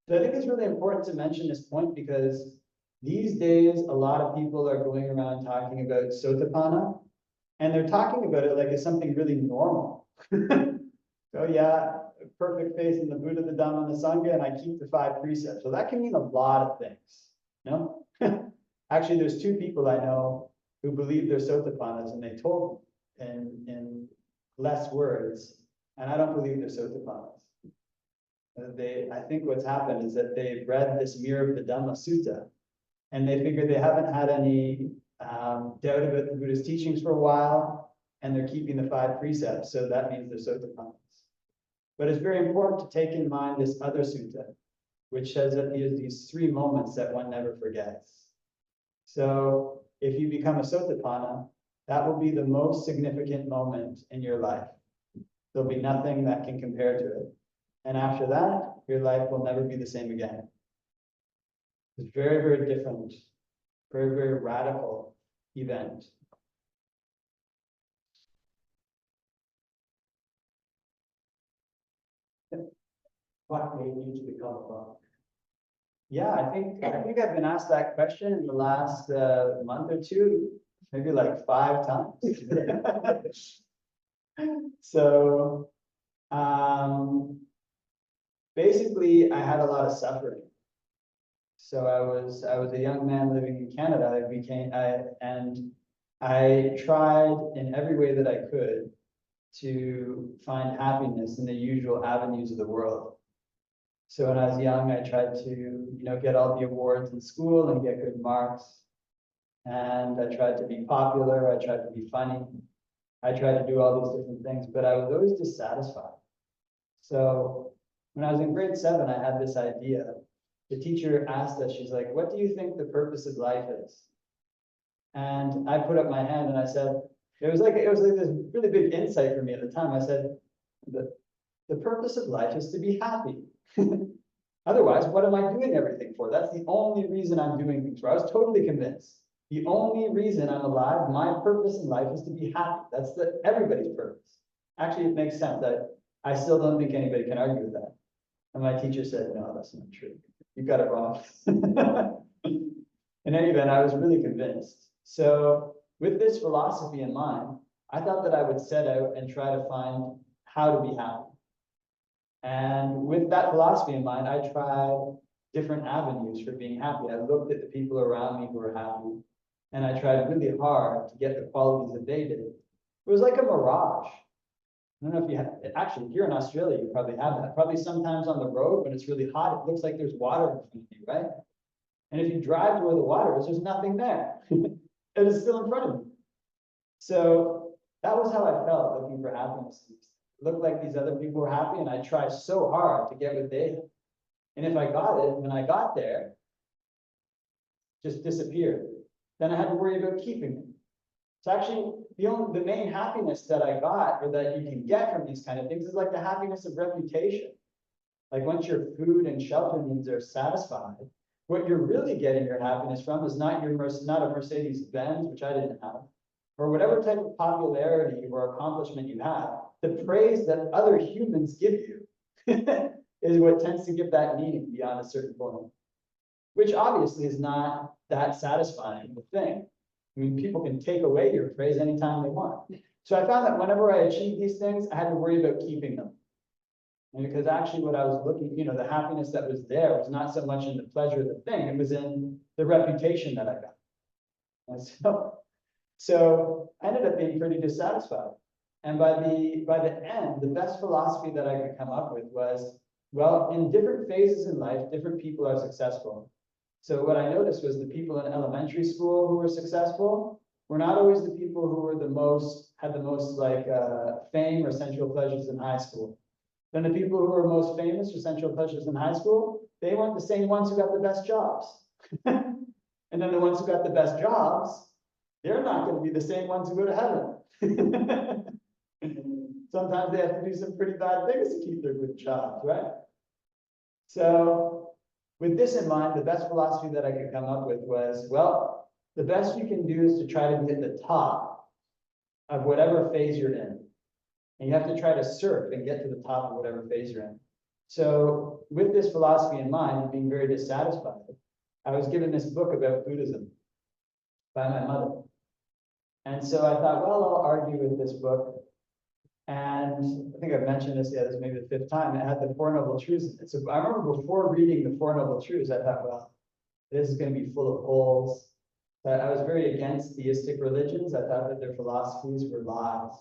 So I think it's really important to mention this point because these days, a lot of people are going around talking about sotapanna, and they're talking about it like it's something really normal. Oh yeah, perfect faith in the Buddha, the Dhamma, and the Sangha, and I keep the 5 precepts. So that can mean a lot of things, no? Actually, there's 2 people I know who believe they're sotapannas, and they told me in less words, and I don't believe they're sotapannas. I think what's happened is that they've read this Mirror of the Dhamma Sutta, and they figure they haven't had any doubt about the Buddha's teachings for a while, and they're keeping the 5 precepts, so that means they're sotapannas. But it's very important to take in mind this other sutta, which says that there's these 3 moments that one never forgets. So if you become a sotapanna, that will be the most significant moment in your life. There'll be nothing that can compare to it. And after that, your life will never be the same again. It's very, very different, very, very radical event. What made you to become a monk? Yeah, I think I've been asked that question in the last month or 2, maybe like 5 times. So basically, I had a lot of suffering. So I was a young man living in Canada. I tried in every way that I could to find happiness in the usual avenues of the world. So when I was young, I tried to, get all the awards in school and get good marks. And I tried to be popular. I tried to be funny. I tried to do all these different things, but I was always dissatisfied. So when I was in grade 7, I had this idea. The teacher asked us, she's like, what do you think the purpose of life is? And I put up my hand and I said, it was like this really big insight for me at the time. I said, the purpose of life is to be happy. Otherwise, what am I doing everything for? That's the only reason I'm doing things for. I was totally convinced. The only reason I'm alive, my purpose in life is to be happy. That's everybody's purpose. Actually, it makes sense. I still don't think anybody can argue with that. And my teacher said, no, that's not true. You got it wrong. In any event, I was really convinced. So with this philosophy in mind, I thought that I would set out and try to find how to be happy. And with that philosophy in mind, I tried different avenues for being happy. I looked at the people around me who were happy, and I tried really hard to get the qualities that they did. It was like a mirage. I don't know if you have, actually, here in Australia, you probably have that. Probably sometimes on the road when it's really hot, it looks like there's water in front of you, right? And if you drive to where the water is, there's nothing there. It is still in front of you. So that was how I felt looking for happiness. It looked like these other people were happy, and I tried so hard to get what they had. And if I got it, when I got there, just disappeared. then I had to worry about keeping them. So actually, the main happiness that I got, or that you can get from these kind of things, is like the happiness of reputation. Like once your food and shelter needs are satisfied, what you're really getting your happiness from is not a Mercedes Benz, which I didn't have, or whatever type of popularity or accomplishment you have. The praise that other humans give you is what tends to give that meaning beyond a certain point, which obviously is not that satisfying of a thing. I mean, people can take away your praise anytime they want. So I found that whenever I achieved these things, I had to worry about keeping them. And because actually what I was looking, the happiness that was there was not so much in the pleasure of the thing, it was in the reputation that I got. And so I ended up being pretty dissatisfied. And by the end, the best philosophy that I could come up with was, well, in different phases in life, different people are successful. So what I noticed was the people in elementary school who were successful were not always the people who were had the most fame or sensual pleasures in high school. Then the people who were most famous for sensual pleasures in high school, they weren't the same ones who got the best jobs. And then the ones who got the best jobs, they're not going to be the same ones who go to heaven. Sometimes they have to do some pretty bad things to keep their good jobs, right? So with this in mind, the best philosophy that I could come up with was, well, the best you can do is to try to be at the top of whatever phase you're in. And you have to try to surf and get to the top of whatever phase you're in. So with this philosophy in mind, and being very dissatisfied, I was given this book about Buddhism by my mother. And so I thought, well, I'll argue with this book. And I think I've mentioned this, this may be the 5th time, it had the Four Noble Truths in it. So I remember before reading the Four Noble Truths, I thought, well, this is going to be full of holes. But I was very against theistic religions. I thought that their philosophies were lies.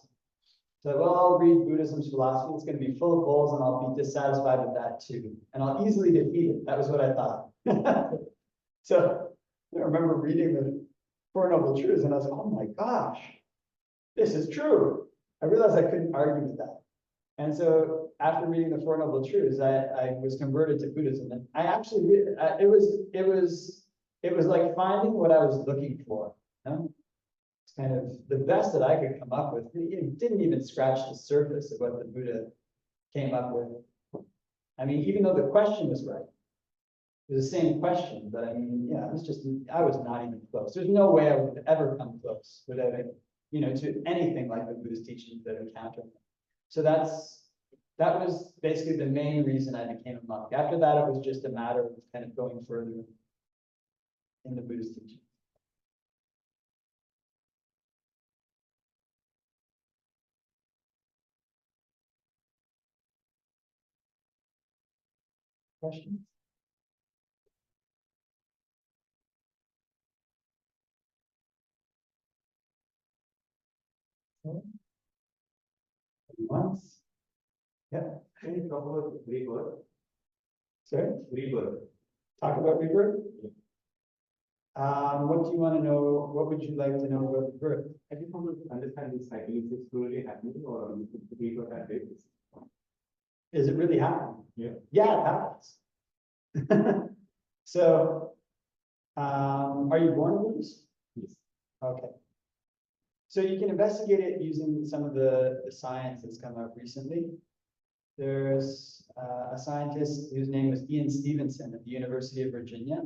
So, well, I'll read Buddhism's philosophy. It's going to be full of holes, and I'll be dissatisfied with that too. And I'll easily defeat it. That was what I thought. So I remember reading the Four Noble Truths, and I was like, oh my gosh, this is true. I realized I couldn't argue with that. And so after reading the Four Noble Truths, I was converted to Buddhism. And I actually, it was like finding what I was looking for. It's kind of the best that I could come up with. It didn't even scratch the surface of what the Buddha came up with. I mean, even though the question was right, it was the same question, but I mean, yeah, I was not even close. There's no way I would ever come close without it, to anything like the Buddhist teachings that I encountered. So that was basically the main reason I became a monk. After that, it was just a matter of kind of going further in the Buddhist teaching. Questions? Once? Yeah. Can you talk about rebirth? Sorry? Rebirth. Talk about rebirth? What do you want to know? What would you like to know about rebirth? I just want to understand this cycle. Is it truly happening, or is it rebirth and basis? Is it really happening? Yeah. Yeah, it happens. So, are you born Buddhist? Yes. Okay. So you can investigate it using some of the science that's come out recently. There's a scientist whose name was Ian Stevenson at the University of Virginia.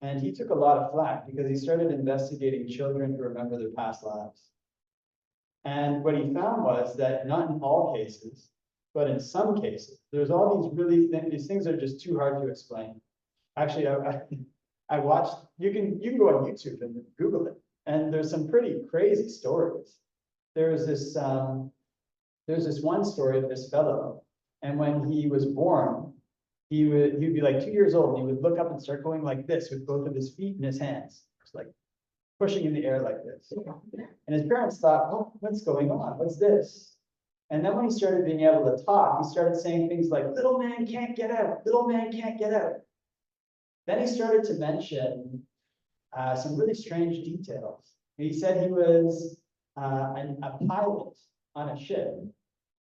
And he took a lot of flack because he started investigating children who remember their past lives. And what he found was that not in all cases, but in some cases, there's all these these things are just too hard to explain. Actually, I watched, you can go on YouTube and Google it. And there's some pretty crazy stories. There's this one story of this fellow, and when he was born, he'd be like 2 years old, and he would look up and start going like this with both of his feet in his hands, just like pushing in the air like this. And his parents thought, oh, what's going on? What's this? And then when he started being able to talk, he started saying things like, little man can't get out, little man can't get out. Then he started to mention some really strange details. He said he was a pilot on a ship.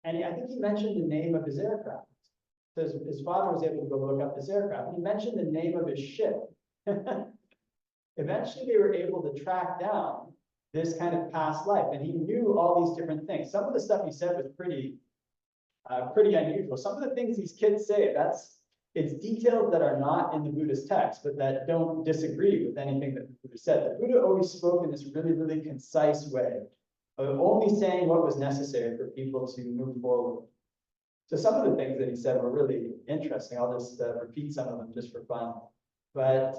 And I think he mentioned the name of his aircraft. So his father was able to go look up this aircraft. And he mentioned the name of his ship. eventually they were able to track down this kind of past life, and he knew all these different things. Some of the stuff he said was pretty unusual. Some of the things these kids say, it's details that are not in the Buddhist text, but that don't disagree with anything that the Buddha said. The Buddha always spoke in this really, really concise way of only saying what was necessary for people to move forward. So some of the things that he said were really interesting. I'll just repeat some of them just for fun. But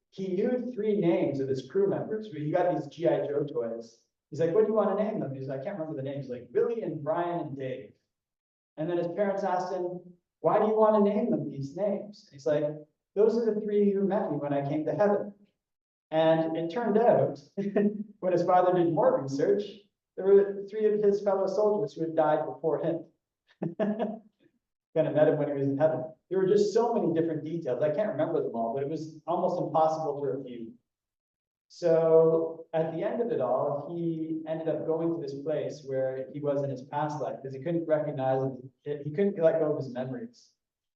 he knew 3 names of his crew members. He got these G.I. Joe toys. He's like, what do you want to name them? He's like, I can't remember the names. He's like, Billy and Brian and Dave. And then his parents asked him, why do you want to name them these names? He's like, those are the 3 who met me when I came to heaven. And it turned out, when his father did more research, there were 3 of his fellow soldiers who had died before him. Kind of met him when he was in heaven. There were just so many different details. I can't remember them all, but it was almost impossible to refute. So at the end of it all, he ended up going to this place where he was in his past life because he couldn't recognize it. He couldn't let go of his memories.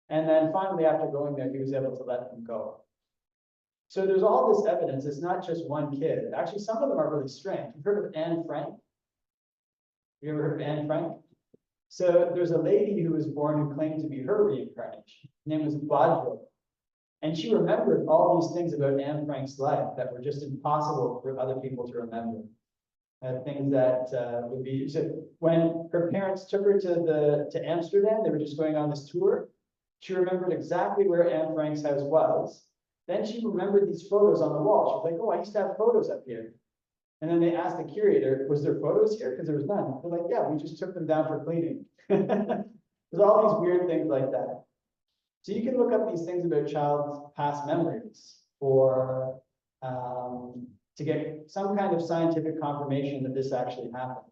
And then finally, after going there, he was able to let them go. So there's all this evidence. It's not just one kid. Actually, some of them are really strange. You've heard of Anne Frank? You ever heard of Anne Frank? So there's a lady who was born who claimed to be her reincarnation. Her name was Vajra. And she remembered all these things about Anne Frank's life that were just impossible for other people to remember. Things that would be, so when her parents took her to Amsterdam, they were just going on this tour. She remembered exactly where Anne Frank's house was. Then she remembered these photos on the wall. She was like, oh, I used to have photos up here. And then they asked the curator, was there photos here? Because there was none. They're like, yeah, we just took them down for cleaning. There's all these weird things like that. So you can look up these things about child's past memories or to get some kind of scientific confirmation that this actually happens.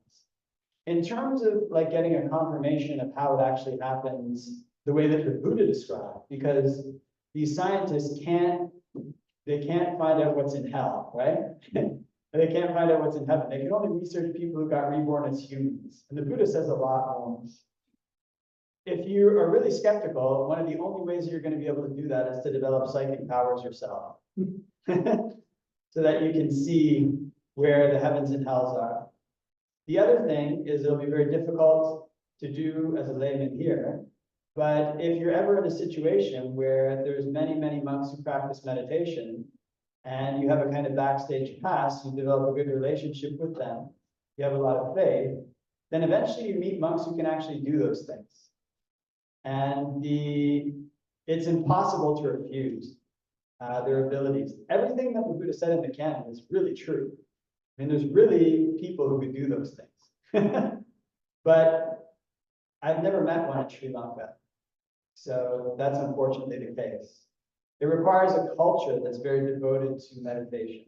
In terms of like getting a confirmation of how it actually happens, the way that the Buddha described, because these scientists can't find out what's in hell, right? They can't find out what's in heaven. They can only research people who got reborn as humans. And the Buddha says a lot more. If you are really skeptical, one of the only ways you're going to be able to do that is to develop psychic powers yourself. So that you can see where the heavens and hells are. The other thing is it'll be very difficult to do as a layman here. But if you're ever in a situation where there's many, many monks who practice meditation, and you have a kind of backstage pass, you develop a good relationship with them, you have a lot of faith, then eventually you meet monks who can actually do those things. And it's impossible to refuse their abilities. Everything that the Buddha said in the canon is really true. I mean, there's really people who could do those things. But I've never met one in Sri Lanka. So that's unfortunately the case. It requires a culture that's very devoted to meditation.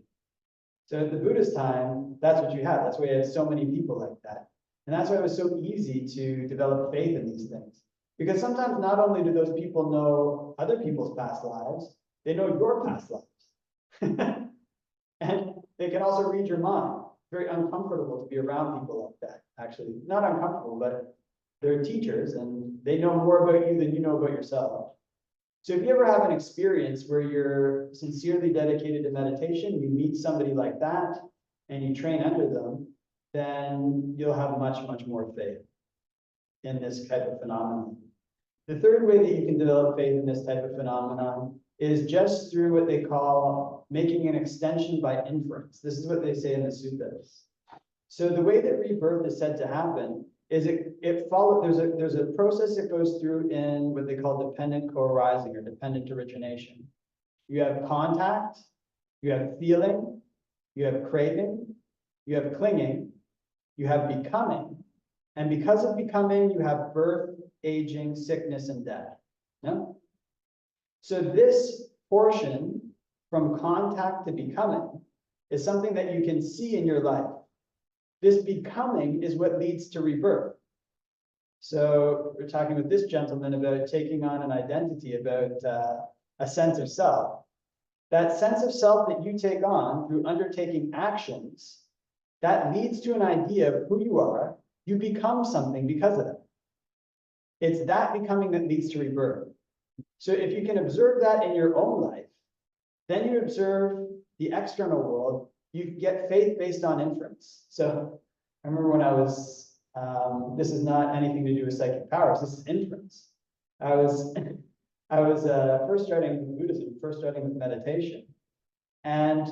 So at the Buddhist time, that's what you had. That's why you had so many people like that. And that's why it was so easy to develop faith in these things. Because sometimes not only do those people know other people's past lives, they know your past lives. And they can also read your mind. Very uncomfortable to be around people like that, actually. Not uncomfortable, but they're teachers and they know more about you than you know about yourself. So if you ever have an experience where you're sincerely dedicated to meditation, you meet somebody like that and you train under them, then you'll have much, much more faith in this type of phenomenon. The third way that you can develop faith in this type of phenomenon is just through what they call making an extension by inference. This is what they say in the suttas. So the way that rebirth is said to happen is there's a process that goes through in what they call dependent co-arising or dependent origination. You have contact, you have feeling, you have craving, you have clinging, you have becoming, and because of becoming, you have birth, aging, sickness, and death. No? So this portion from contact to becoming is something that you can see in your life. This becoming is what leads to rebirth. So we're talking with this gentleman about taking on an identity, about a sense of self. That sense of self that you take on through undertaking actions, that leads to an idea of who you are. You become something because of it. It's that becoming that leads to rebirth. So if you can observe that in your own life, then you observe the external world, you get faith based on inference. So I remember when I was, this is not anything to do with psychic powers, this is inference. I was first starting with Buddhism, first starting with meditation. And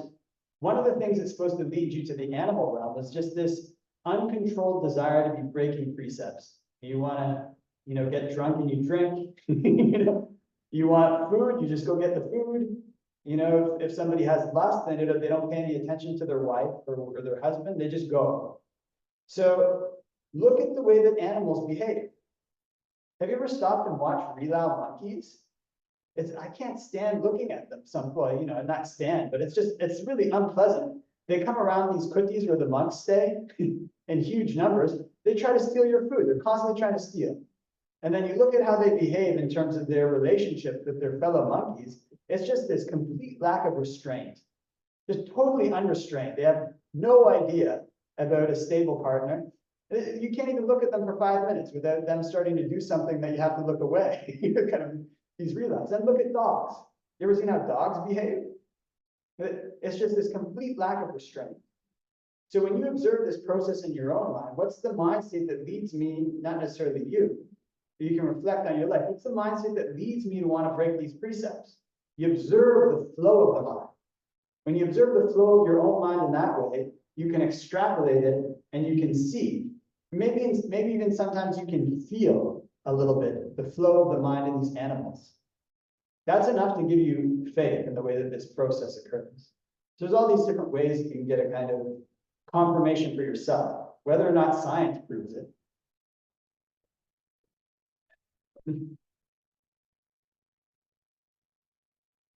one of the things that's supposed to lead you to the animal realm is just this uncontrolled desire to be breaking precepts. You want to, get drunk and you drink, you want food, you just go get the food. If somebody has lust, then they don't pay any attention to their wife or their husband, they just go. So look at the way that animals behave. Have you ever stopped and watched real monkeys? I can't stand looking at them. Not stand, but it's really unpleasant. They come around these kutis where the monks stay in huge numbers. They try to steal your food. They're constantly trying to steal. And then you look at how they behave in terms of their relationship with their fellow monkeys. It's just this complete lack of restraint, just totally unrestrained. They have no idea about a stable partner. You can't even look at them for 5 minutes without them starting to do something that you have to look away. Kind of these relapses. And look at dogs. You ever seen how dogs behave? It's just this complete lack of restraint. So when you observe this process in your own mind, what's the mindset that leads me, not necessarily you, but you can reflect on your life. What's the mindset that leads me to want to break these precepts? You observe the flow of the mind. When you observe the flow of your own mind in that way, you can extrapolate it and you can see. Maybe even sometimes you can feel a little bit the flow of the mind in these animals. That's enough to give you faith in the way that this process occurs. So there's all these different ways you can get a kind of confirmation for yourself, whether or not science proves it.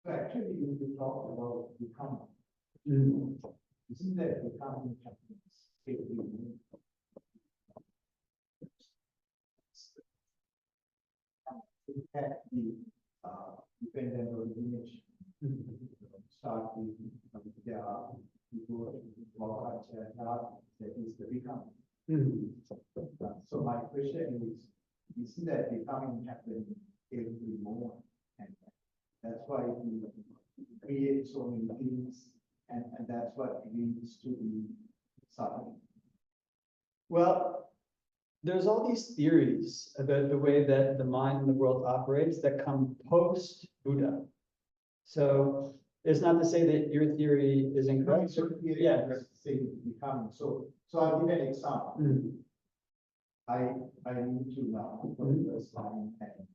So actually, you talk about becoming. Isn't that becoming happiness? At the dependent origination, start with Dhamma Vijaya, people walk that is the becoming. So my question is, isn't that becoming happen every moment? And that's why we create so many things, and that's what leads to the suffering. Well, there's all these theories about the way that the mind and the world operates that come post-Buddha. So it's not to say that your theory is incorrect. Yeah, say becoming. So I'll give an example. I need to now for the first time and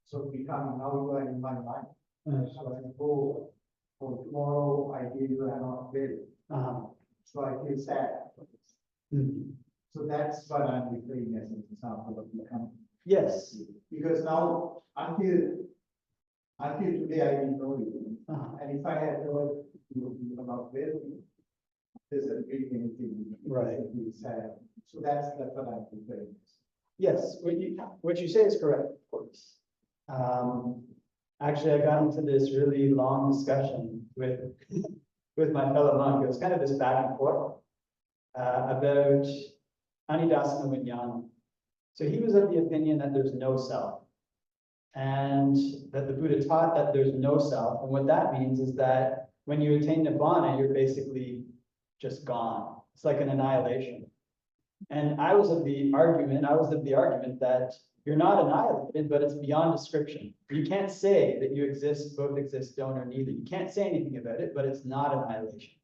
so becoming now you are in my mind. So I go for tomorrow. I hear you are not well. So I feel sad. So that's what I'm referring as an example of becoming. Yes. Because now until today I didn't know you. And if I had known you about well, there's a big anything right. Feel sad. So that's what I'm referring to. Yes, what you say is correct, of course. Actually, I got into this really long discussion with my fellow monk. It was kind of this back and forth about Anidasana Vijnana. So he was of the opinion that there's no self, and that the Buddha taught that there's no self. And what that means is that when you attain Nibbana, you're basically just gone. It's like an annihilation. And I was of the argument that you're not annihilated, but it's beyond description. You can't say that you exist, both exist, don't, or neither. You can't say anything about it, but it's not annihilation.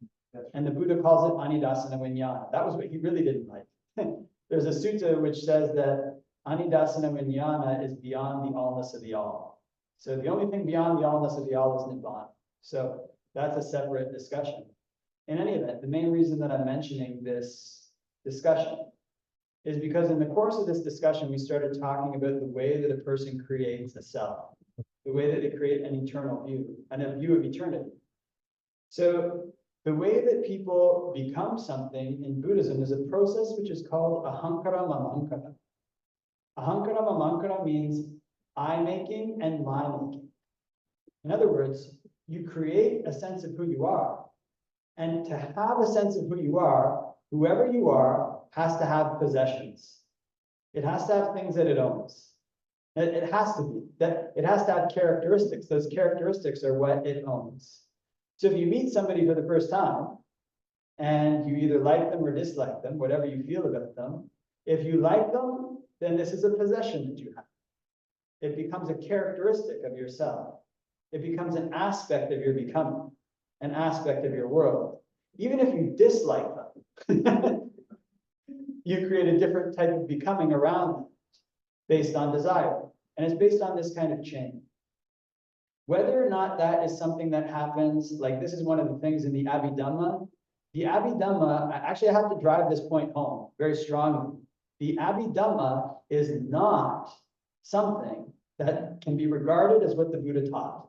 And the Buddha calls it Anidasana Vijnana. That was what he really didn't like. There's a sutta which says that Anidasana Vijnana is beyond the allness of the all. So the only thing beyond the allness of the all is Nibbana. So that's a separate discussion. In any event, the main reason that I'm mentioning this discussion is because in the course of this discussion, we started talking about the way that a person creates a self, the way that they create an eternal view, and a view of eternity. So the way that people become something in Buddhism is a process which is called ahankara mamankara. Ahankara mamankara means I-making and my-making. In other words, you create a sense of who you are. And to have a sense of who you are, whoever you are has to have possessions. It has to have things that it owns. It has to be. That it has to have characteristics. Those characteristics are what it owns. So if you meet somebody for the first time and you either like them or dislike them, whatever you feel about them, if you like them, then this is a possession that you have. It becomes a characteristic of yourself. It becomes an aspect of your becoming, an aspect of your world. Even if you dislike them, you create a different type of becoming around them based on desire. And it's based on this kind of chain. Whether or not that is something that happens, like this is one of the things in the Abhidhamma. The Abhidhamma, actually I have to drive this point home very strongly. The Abhidhamma is not something that can be regarded as what the Buddha taught.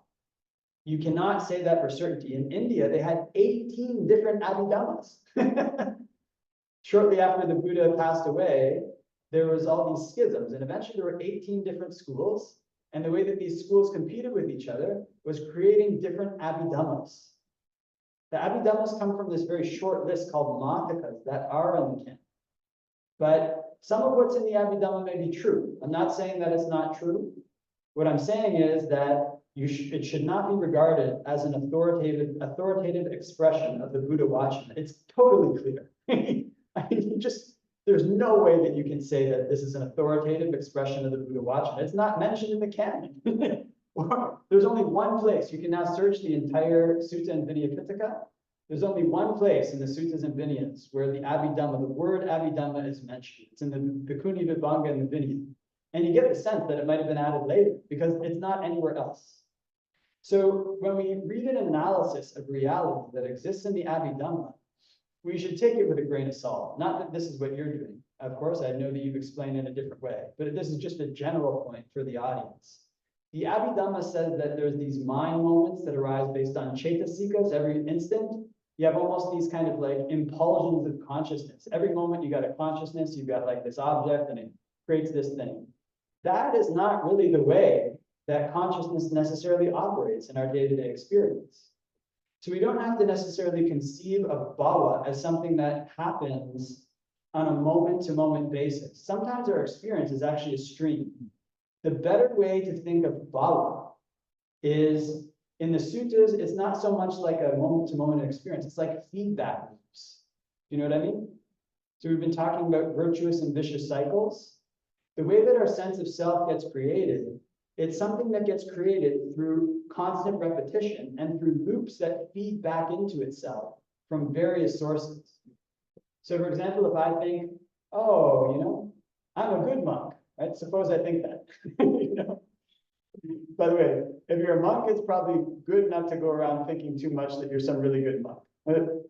You cannot say that for certainty. In India, they had 18 different Abhidhammas. Shortly after the Buddha passed away, there was all these schisms, and eventually there were 18 different schools. And the way that these schools competed with each other was creating different Abhidhammas. The Abhidhammas come from this very short list called Matakas that are in the canon. But some of what's in the Abhidhamma may be true. I'm not saying that it's not true. What I'm saying is that it should not be regarded as an authoritative expression of the Buddha Vachana. It's totally clear. I mean, there's no way that you can say that this is an authoritative expression of the Buddha Vachana. It's not mentioned in the canon. There's only one place. You can now search the entire Sutta and Vinaya Pitaka. There's only one place in the Suttas and Vinayas where the Abhidhamma, the word Abhidhamma is mentioned. It's in the Bhikkhuni Vibhanga and the Vinaya. And you get the sense that it might have been added later because it's not anywhere else. So when we read an analysis of reality that exists in the Abhidhamma, we should take it with a grain of salt. Not that this is what you're doing. Of course, I know that you've explained it in a different way, but this is just a general point for the audience. The Abhidhamma says that there's these mind moments that arise based on cetasikas every instant. You have almost these kind of like impulsions of consciousness. Every moment you got a consciousness, you've got like this object and it creates this thing. That is not really the way that consciousness necessarily operates in our day-to-day experience. So we don't have to necessarily conceive of bhava as something that happens on a moment-to-moment basis. Sometimes our experience is actually a stream. The better way to think of bhava is, in the suttas, it's not so much like a moment-to-moment experience. It's like feedback loops. Do you know what I mean? So we've been talking about virtuous and vicious cycles. The way that our sense of self gets created, it's something that gets created through constant repetition and through loops that feed back into itself from various sources. So for example, if I think, oh, you know, I'm a good monk, right? Suppose I think that, you know. By the way, if you're a monk, it's probably good not to go around thinking too much that you're some really good monk.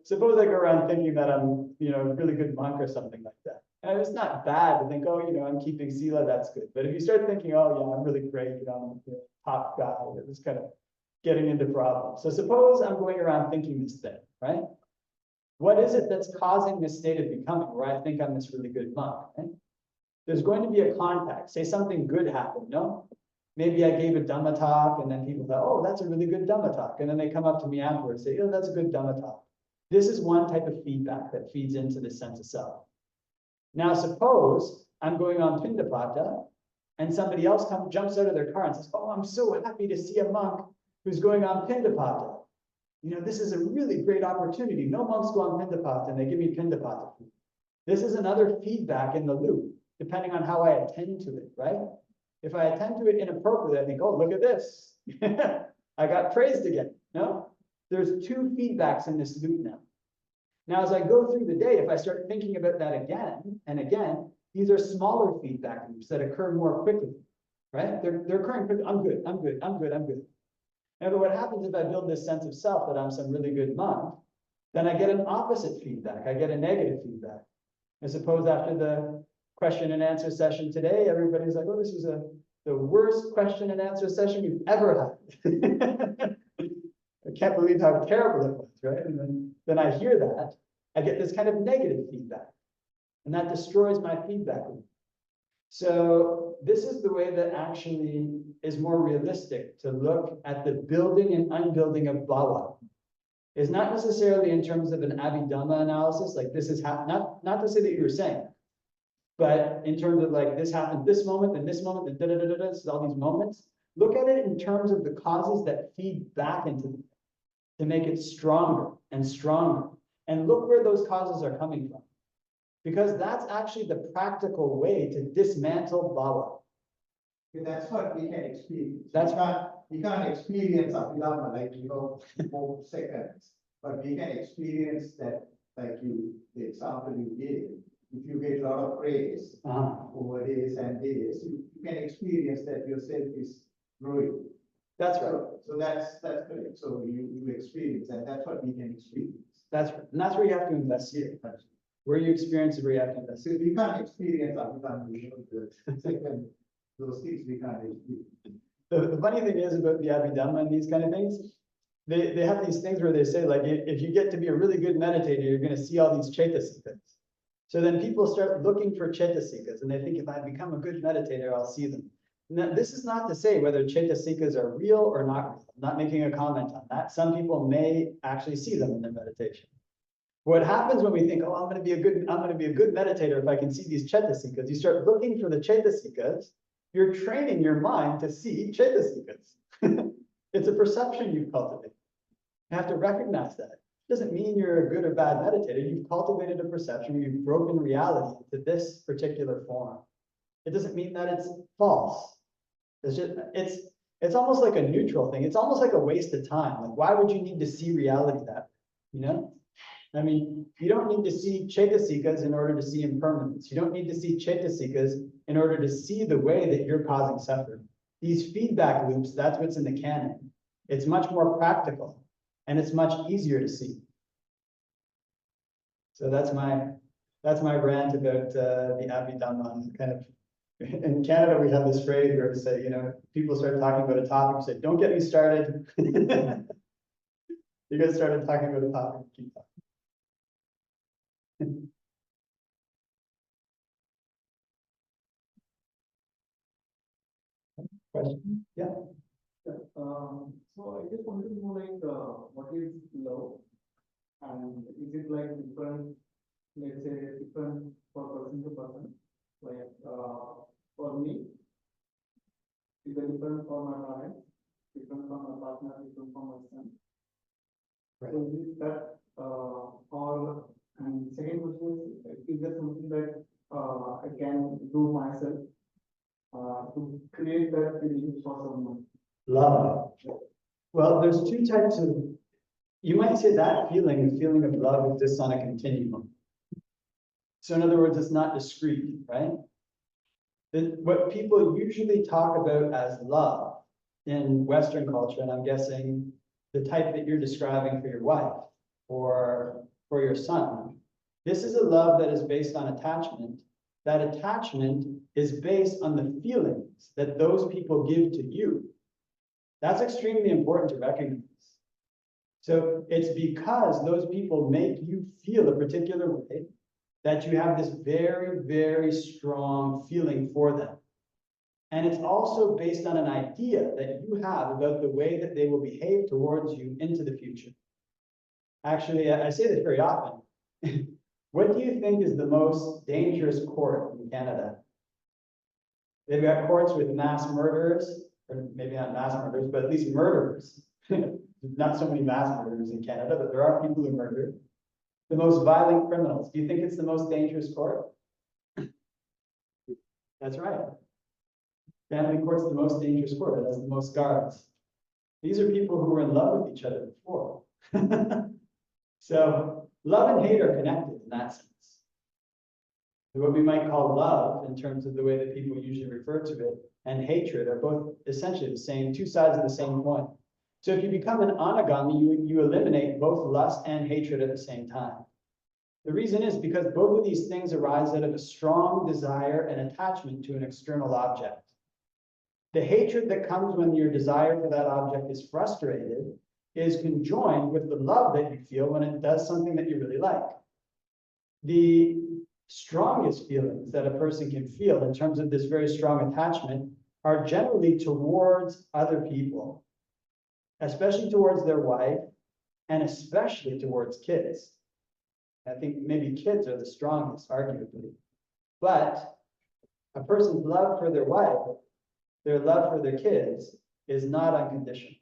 Suppose I go around thinking that I'm, you know, a really good monk or something like that. And it's not bad to think, oh, you know, I'm keeping sila, that's good. But if you start thinking, oh, yeah, I'm really great, you know, I'm the top guy, it's kind of getting into problems. So suppose I'm going around thinking this thing, right? What is it that's causing this state of becoming where I think I'm this really good monk, right? There's going to be a contact. Say something good happened, no? Maybe I gave a Dhamma talk and then people thought, oh, that's a really good Dhamma talk. And then they come up to me afterwards and say, oh, that's a good Dhamma talk. This is one type of feedback that feeds into the sense of self. Now, suppose I'm going on Pindapata and somebody else jumps out of their car and says, oh, I'm so happy to see a monk who's going on Pindapata. You know, this is a really great opportunity. No monks go on Pindapata and they give me Pindapata food. This is another feedback in the loop, depending on how I attend to it, right? If I attend to it inappropriately, I think, oh, look at this. I got praised again. No, there's two feedbacks in this loop now. Now, as I go through the day, if I start thinking about that again and again, these are smaller feedback loops that occur more quickly, right? They're occurring quickly. I'm good, I'm good, I'm good, I'm good. And what happens if I build this sense of self that I'm some really good monk, then I get an opposite feedback. I get a negative feedback. I suppose after the question and answer session today, everybody's like, oh, this was the worst question and answer session we've ever had. I can't believe how terrible it was, right? And then I hear that, I get this kind of negative feedback, and that destroys my feedback loop. So this is the way that actually is more realistic to look at the building and unbuilding of bhava. It's not necessarily in terms of an Abhidhamma analysis, like this is not to say that you were saying, But in terms of like this happened this moment, then this moment, then da da da da da, so all these moments, look at it in terms of the causes that feed back into the to make it stronger and stronger. And look where those causes are coming from. Because that's actually the practical way to dismantle bhava. That's what we can experience. That's we can't experience Abhidhamma like, 4 seconds, but we can experience that, like the example you gave. If you get a lot of praise over days and days, you can experience that yourself is growing. That's right. So that's correct. So you experience, and that's what we can experience. That's right. And that's where you have to investigate. Where you experience it, where you have to investigate. So we can't experience Abhidhamma, the second, those things we can't experience. The funny thing is about the Abhidhamma and these kind of things, they have these things where they say, like, if you get to be a really good meditator, you're going to see all these cetasikas. So then people start looking for cetasikas, and they think if I become a good meditator, I'll see them. Now, this is not to say whether cetasikas are real or not real. I'm not making a comment on that. Some people may actually see them in their meditation. What happens when we think, oh, I'm going to be a good meditator if I can see these cetasikas, you start looking for the cetasikas, you're training your mind to see cetasikas. It's a perception you've cultivated. You have to recognize that. It doesn't mean you're a good or bad meditator. You've cultivated a perception where you've broken reality into this particular form. It doesn't mean that it's false. It's almost like a neutral thing. It's almost like a waste of time. Like, why would you need to see reality that way? I mean, you don't need to see cetasikas in order to see impermanence. You don't need to see cetasikas in order to see the way that you're causing suffering. These feedback loops, that's what's in the canon. It's much more practical and it's much easier to see. So that's my rant about the Abhidhamma. Kind of in Canada, we have this phrase where we say, people start talking about a topic, you say, don't get me started. You guys started talking about a topic, keep talking. Question? Yeah. So I just wanted to know, like, what is love, and is it like different, let's say, different for person to person? Like, for me, is it different for my parents, different from my partner, different from my son? Right. So is it that, or, and second question is there something that I can do myself to create that feeling for someone? Love. Well, there's two types of, you might say that feeling, the feeling of love exists on a continuum. So in other words, it's not discrete, right? What people usually talk about as love in Western culture, and I'm guessing the type that you're describing for your wife or for your son, this is a love that is based on attachment. That attachment is based on the feelings that those people give to you. That's extremely important to recognize. So it's because those people make you feel a particular way that you have this very, very strong feeling for them. And it's also based on an idea that you have about the way that they will behave towards you into the future. Actually, I say this very often. What do you think is the most dangerous court in Canada? They've got courts with mass murderers, or maybe not mass murderers, but at least murderers. Not so many mass murderers in Canada, but there are people who murder. The most violent criminals. Do you think it's the most dangerous court? That's right. Family court's the most dangerous court. It has the most guards. These are people who were in love with each other before. So love and hate are connected in that sense. What we might call love, in terms of the way that people usually refer to it, and hatred are both essentially the same, two sides of the same coin. So if you become an anagami, you eliminate both lust and hatred at the same time. The reason is because both of these things arise out of a strong desire and attachment to an external object. The hatred that comes when your desire for that object is frustrated is conjoined with the love that you feel when it does something that you really like. The strongest feelings that a person can feel in terms of this very strong attachment are generally towards other people, especially towards their wife, and especially towards kids. I think maybe kids are the strongest, arguably. But a person's love for their wife, their love for their kids, is not unconditional.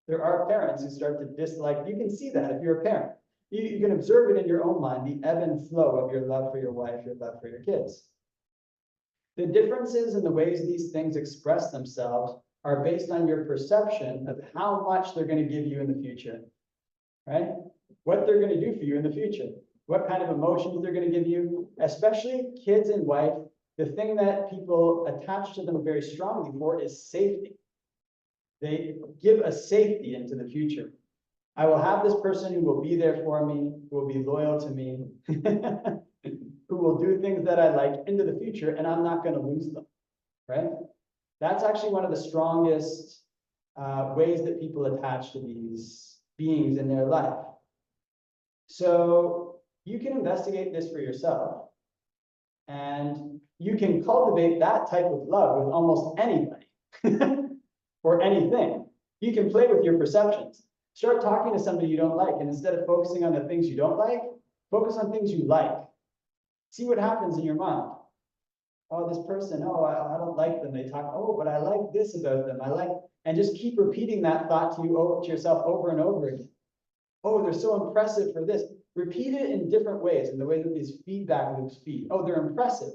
There are parents who start to dislike, you can see that if you're a parent. You can observe it in your own mind, the ebb and flow of your love for your wife, your love for your kids. The differences in the ways these things express themselves are based on your perception of how much they're going to give you in the future, right? What they're going to do for you in the future, what kind of emotions they're going to give you, especially kids and wife. The thing that people attach to them very strongly for is safety. They give a safety into the future. I will have this person who will be there for me, who will be loyal to me, who will do things that I like into the future, and I'm not going to lose them, right? That's actually one of the strongest ways that people attach to these beings in their life. So you can investigate this for yourself, and you can cultivate that type of love with almost anybody or anything. You can play with your perceptions. Start talking to somebody you don't like, and instead of focusing on the things you don't like, focus on things you like. See what happens in your mind. Oh, this person, oh, I don't like them. They talk, oh, but I like this about them. I like, and just keep repeating that thought to yourself over and over again. Oh, they're so impressive for this. Repeat it in different ways, in the way that these feedback loops feed. Oh, they're impressive.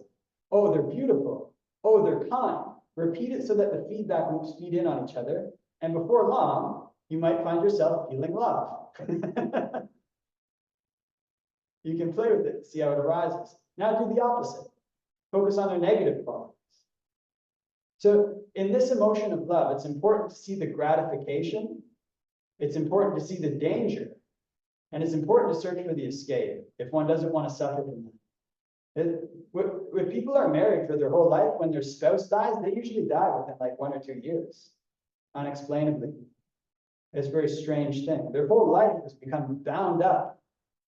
Oh, they're beautiful. Oh, they're kind. Repeat it so that the feedback loops feed in on each other. And before long, you might find yourself feeling love. You can play with it, see how it arises. Now do the opposite. Focus on their negative qualities. So in this emotion of love, it's important to see the gratification. It's important to see the danger. And it's important to search for the escape if one doesn't want to suffer from that. When people are married for their whole life, when their spouse dies, they usually die within like 1 or 2 years, unexplainably. It's a very strange thing. Their whole life has become bound up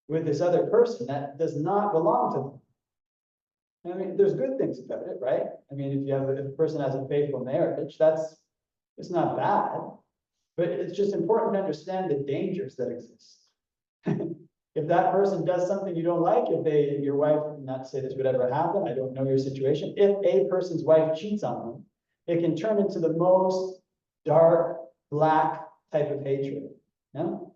with this other person that does not belong to them. I mean, there's good things about it, right? I mean, if a person has a faithful marriage, it's not bad, but it's just important to understand the dangers that exist. If that person does something you don't like, if your wife, not to say this would ever happen, I don't know your situation, if a person's wife cheats on them, it can turn into the most dark, black type of hatred. No?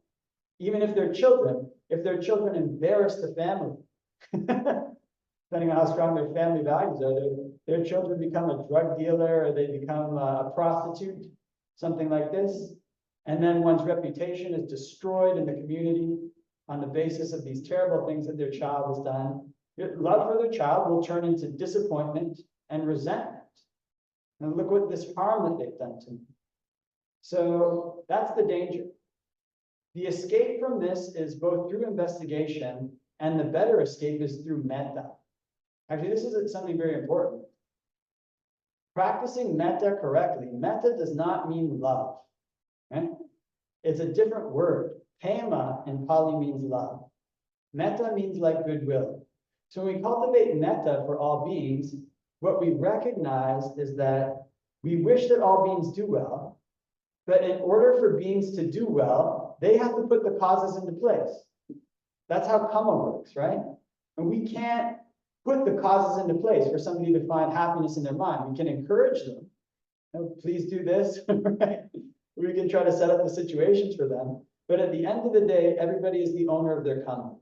Even if their children embarrass the family, depending on how strong their family values are, their children become a drug dealer or they become a prostitute, something like this. And then one's reputation is destroyed in the community on the basis of these terrible things that their child has done. Love for their child will turn into disappointment and resentment. And look what this harm that they've done to me. So that's the danger. The escape from this is both through investigation, and the better escape is through metta. Actually, this is something very important. Practicing metta correctly, metta does not mean love. Right? It's a different word. Prema in Pali means love. Metta means like goodwill. So when we cultivate metta for all beings, what we recognize is that we wish that all beings do well, but in order for beings to do well, they have to put the causes into place. That's how karma works, right? And we can't put the causes into place for somebody to find happiness in their mind. We can encourage them. Oh, please do this, right? We can try to set up the situations for them. But at the end of the day, everybody is the owner of their karma.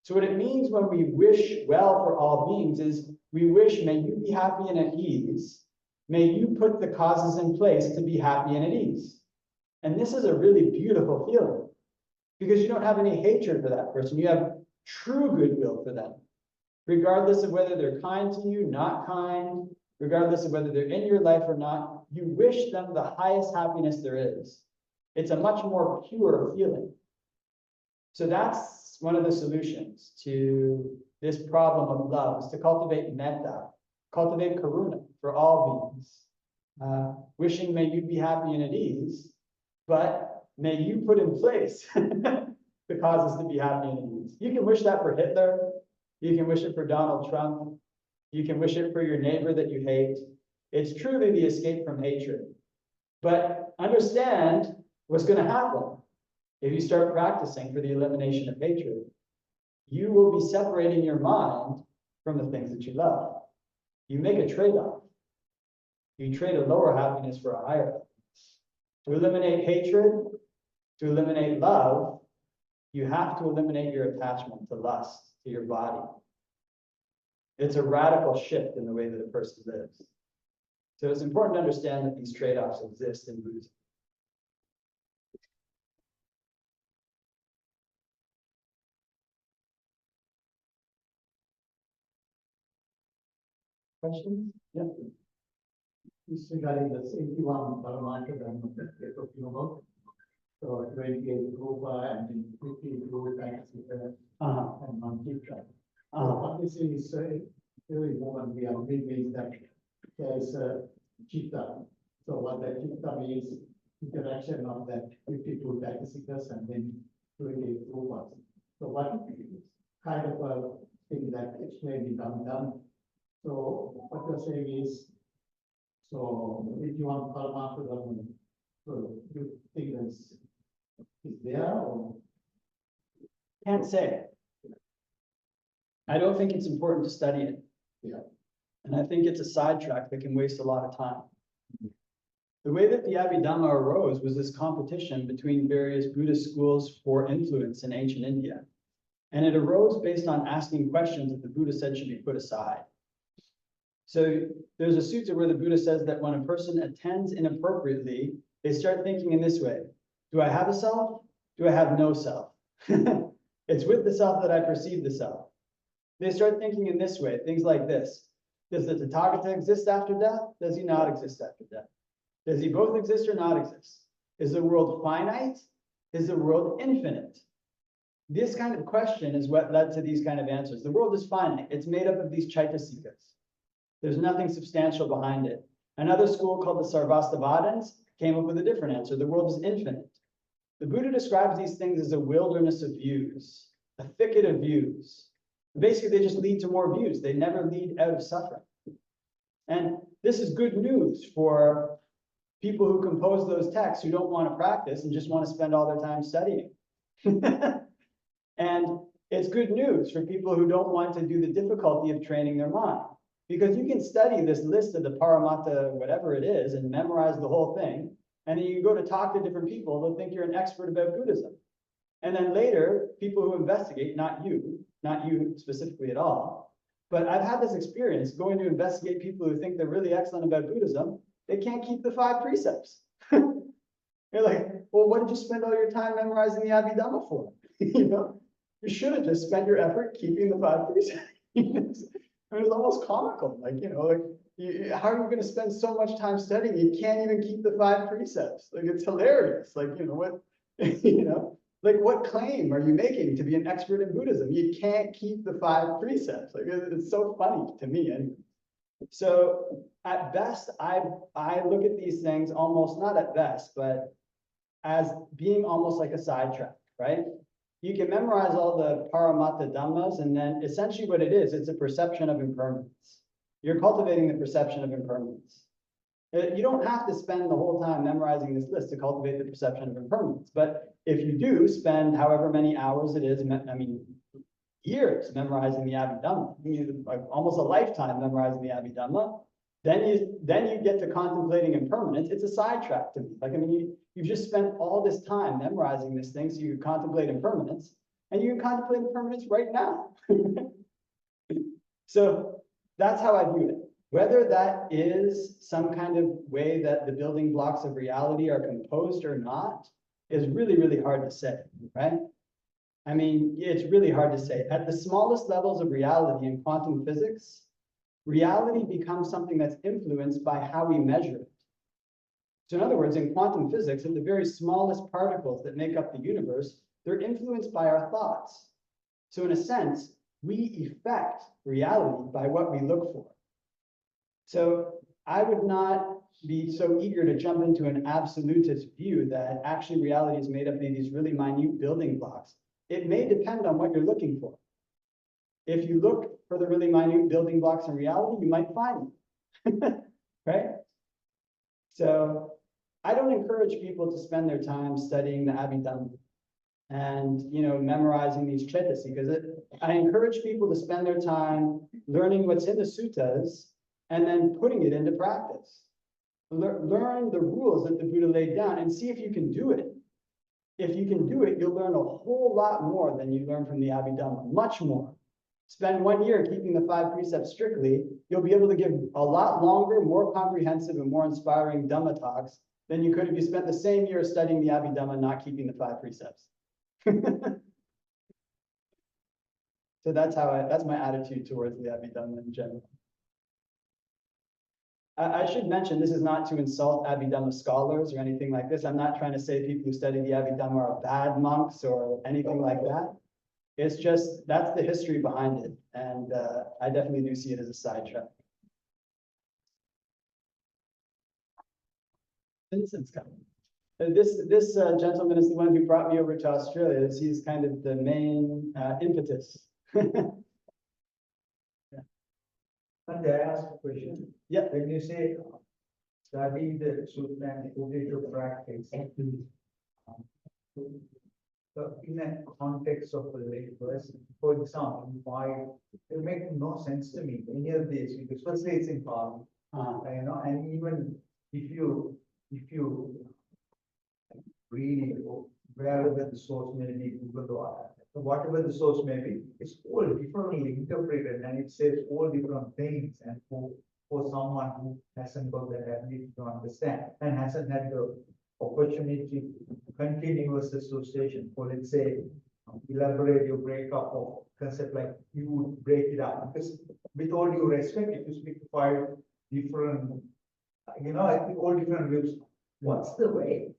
So what it means when we wish well for all beings is we wish, may you be happy and at ease. May you put the causes in place to be happy and at ease. And this is a really beautiful feeling because you don't have any hatred for that person. You have true goodwill for them, regardless of whether they're kind to you, not kind, regardless of whether they're in your life or not. You wish them the highest happiness there is. It's a much more pure feeling. So that's one of the solutions to this problem of love, is to cultivate metta, cultivate karuna for all beings. Wishing may you be happy and at ease, but may you put in place the causes to be happy and at ease. You can wish that for Hitler. You can wish it for Donald Trump. You can wish it for your neighbor that you hate. It's truly the escape from hatred. But understand what's going to happen if you start practicing for the elimination of hatred. You will be separating your mind from the things that you love. You make a trade-off. You trade a lower happiness for a higher happiness. To eliminate hatred, to eliminate love, you have to eliminate your attachment to lust, to your body. It's a radical shift in the way that a person lives. So it's important to understand that these trade-offs exist in Buddhism. Questions? Yeah. This regarding the 81 Paramanta Dhamma that we're talking about. So 28 Rupa and then 50 Rupa and one Chitra. What this is very important, we are means that there is a Chitta. So what that Chitta means, interaction of that 52 Daikasikas and then 28 Rupas. So what kind of a thing that explained in Dhamma. So what you're saying is, so if you want Paramata Dhamma, so you think is there or? Can't say. I don't think it's important to study it. Yeah. And I think it's a sidetrack that can waste a lot of time. The way that the Abhidhamma arose was this competition between various Buddhist schools for influence in ancient India. And it arose based on asking questions that the Buddha said should be put aside. So there's a sutta where the Buddha says that when a person attends inappropriately, they start thinking in this way: do I have a self? Do I have no self? It's with the self that I perceive the self. They start thinking in this way, things like this: does the Tathagata exist after death? Does he not exist after death? Does he both exist or not exist? Is the world finite? Is the world infinite? This kind of question is what led to these kind of answers. The world is finite. It's made up of these chaitasikas. There's nothing substantial behind it. Another school called the Sarvastivadins came up with a different answer. The world is infinite. The Buddha describes these things as a wilderness of views, a thicket of views. Basically, they just lead to more views. They never lead out of suffering. And this is good news for people who compose those texts who don't want to practice and just want to spend all their time studying. And it's good news for people who don't want to do the difficulty of training their mind. Because you can study this list of the Paramata, whatever it is, and memorize the whole thing. And then you go to talk to different people, they'll think you're an expert about Buddhism. And then later, people who investigate, not you specifically at all, but I've had this experience going to investigate people who think they're really excellent about Buddhism. They can't keep the 5 precepts. You're like, well, what did you spend all your time memorizing the Abhidhamma for? You know, you should have just spent your effort keeping the 5 precepts. It was almost comical, like, you know, like, how are you going to spend so much time studying? You can't even keep the 5 precepts. Like, it's hilarious. Like, you know, what, you know, like, what claim are you making to be an expert in Buddhism? You can't keep the 5 precepts. Like, it's so funny to me. Anyway. So at best, I look at these things almost, not at best, but as being almost like a sidetrack, right? You can memorize all the Paramata Dhammas, and then essentially what it is, it's a perception of impermanence. You're cultivating the perception of impermanence. You don't have to spend the whole time memorizing this list to cultivate the perception of impermanence. But if you do spend however many hours it is, I mean, years memorizing the Abhidhamma, like almost a lifetime memorizing the Abhidhamma, then you get to contemplating impermanence. It's a sidetrack to me. Like, I mean, you've just spent all this time memorizing this thing so you can contemplate impermanence, and you can contemplate impermanence right now. So that's how I view it. Whether that is some kind of way that the building blocks of reality are composed or not is really, really hard to say, right? I mean, it's really hard to say. At the smallest levels of reality in quantum physics, reality becomes something that's influenced by how we measure it. So in other words, in quantum physics, in the very smallest particles that make up the universe, they're influenced by our thoughts. So in a sense, we affect reality by what we look for. So I would not be so eager to jump into an absolutist view that actually reality is made up of these really minute building blocks. It may depend on what you're looking for. If you look for the really minute building blocks in reality, you might find them, right? So I don't encourage people to spend their time studying the Abhidhamma. and, memorizing these cettas, because I encourage people to spend their time learning what's in the suttas and then putting it into practice. Learn the rules that the Buddha laid down and see if you can do it. If you can do it, you'll learn a whole lot more than you learn from the Abhidhamma, much more. Spend 1 year keeping the 5 precepts strictly, you'll be able to give a lot longer, more comprehensive, and more inspiring Dhamma talks than you could if you spent the same year studying the Abhidhamma, not keeping the 5 precepts. So that's my attitude towards the Abhidhamma in general. I should mention, this is not to insult Abhidhamma scholars or anything like this. I'm not trying to say people who study the Abhidhamma are bad monks or anything like that. It's just, that's the history behind it. And I definitely do see it as a sidetrack. Vincent's coming. This gentleman is the one who brought me over to Australia. He's kind of the main impetus. And I ask a question. Yeah. When you say study the sutta and put it to practice, so in a context of a lay person, for example, why it makes no sense to me any of this, because firstly it's in Pali, and even if you read it or wherever the source may be, Google or whatever the source may be, it's all differently interpreted and it says all different things. And for someone who hasn't got that ability to understand and hasn't had the opportunity to continuous association, for let's say, elaborate your breakup of concept, like you would break it up. Because with all due respect, if you speak to 5 different, I think all different views, what's the way?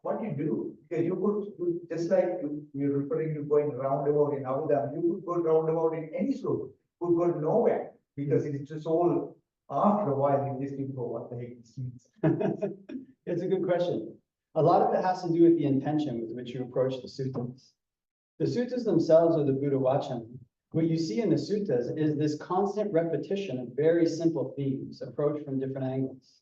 What do you do? Because you could, just like you're referring to going roundabout in Abhidhamma, you could go roundabout in any slope, could go nowhere, because it's just all, after a while, you just think, oh, what the heck this means. It's a good question. A lot of it has to do with the intention with which you approach the suttas. The suttas themselves are the Buddha Vacana. What you see in the suttas is this constant repetition of very simple themes approached from different angles.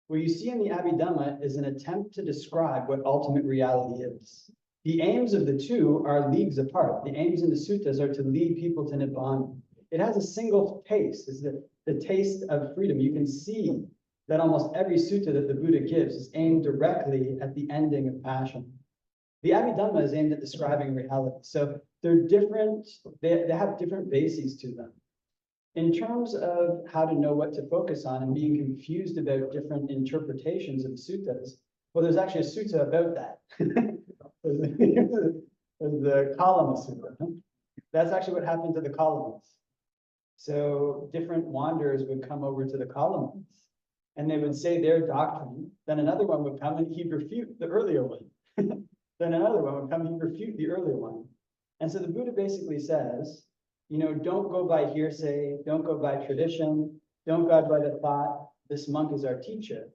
What you see in the Abhidhamma is an attempt to describe what ultimate reality is. The aims of the two are leagues apart. The aims in the suttas are to lead people to Nibbana. It has a single taste, is the taste of freedom. You can see that almost every sutta that the Buddha gives is aimed directly at the ending of passion. The Abhidhamma is aimed at describing reality. So they're different, they have different bases to them. In terms of how to know what to focus on and being confused about different interpretations of the suttas, well, there's actually a sutta about that. There's the Kalama Sutta. That's actually what happened to the Kalamas. So different wanderers would come over to the Kalamas and they would say their doctrine, then another one would come and he'd refute the earlier one. Then another one would come and he'd refute the earlier one. And so the Buddha basically says, don't go by hearsay, don't go by tradition, don't go by the thought, this monk is our teacher.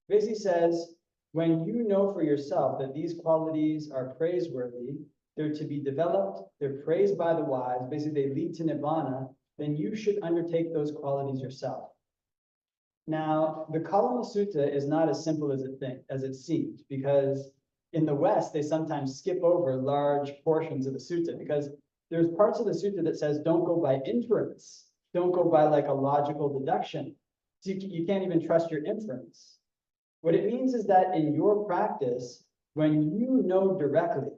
Basically says, when you know for yourself that these qualities are praiseworthy, they're to be developed, they're praised by the wise, basically they lead to Nibbana, then you should undertake those qualities yourself. Now, the Kalama Sutta is not as simple as it seems, because in the West, they sometimes skip over large portions of the sutta, because there's parts of the sutta that says, don't go by inference. Don't go by like a logical deduction. So you can't even trust your inference. What it means is that in your practice, when you know directly,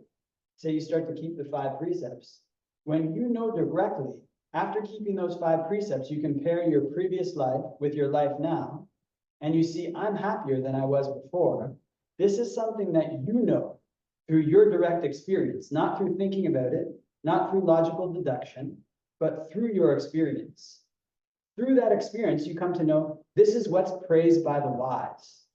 say you start to keep the 5 precepts, when you know directly, after keeping those 5 precepts, you compare your previous life with your life now, and you see, I'm happier than I was before. This is something that you know through your direct experience, not through thinking about it, not through logical deduction, but through your experience. Through that experience, you come to know this is what's praised by the wise.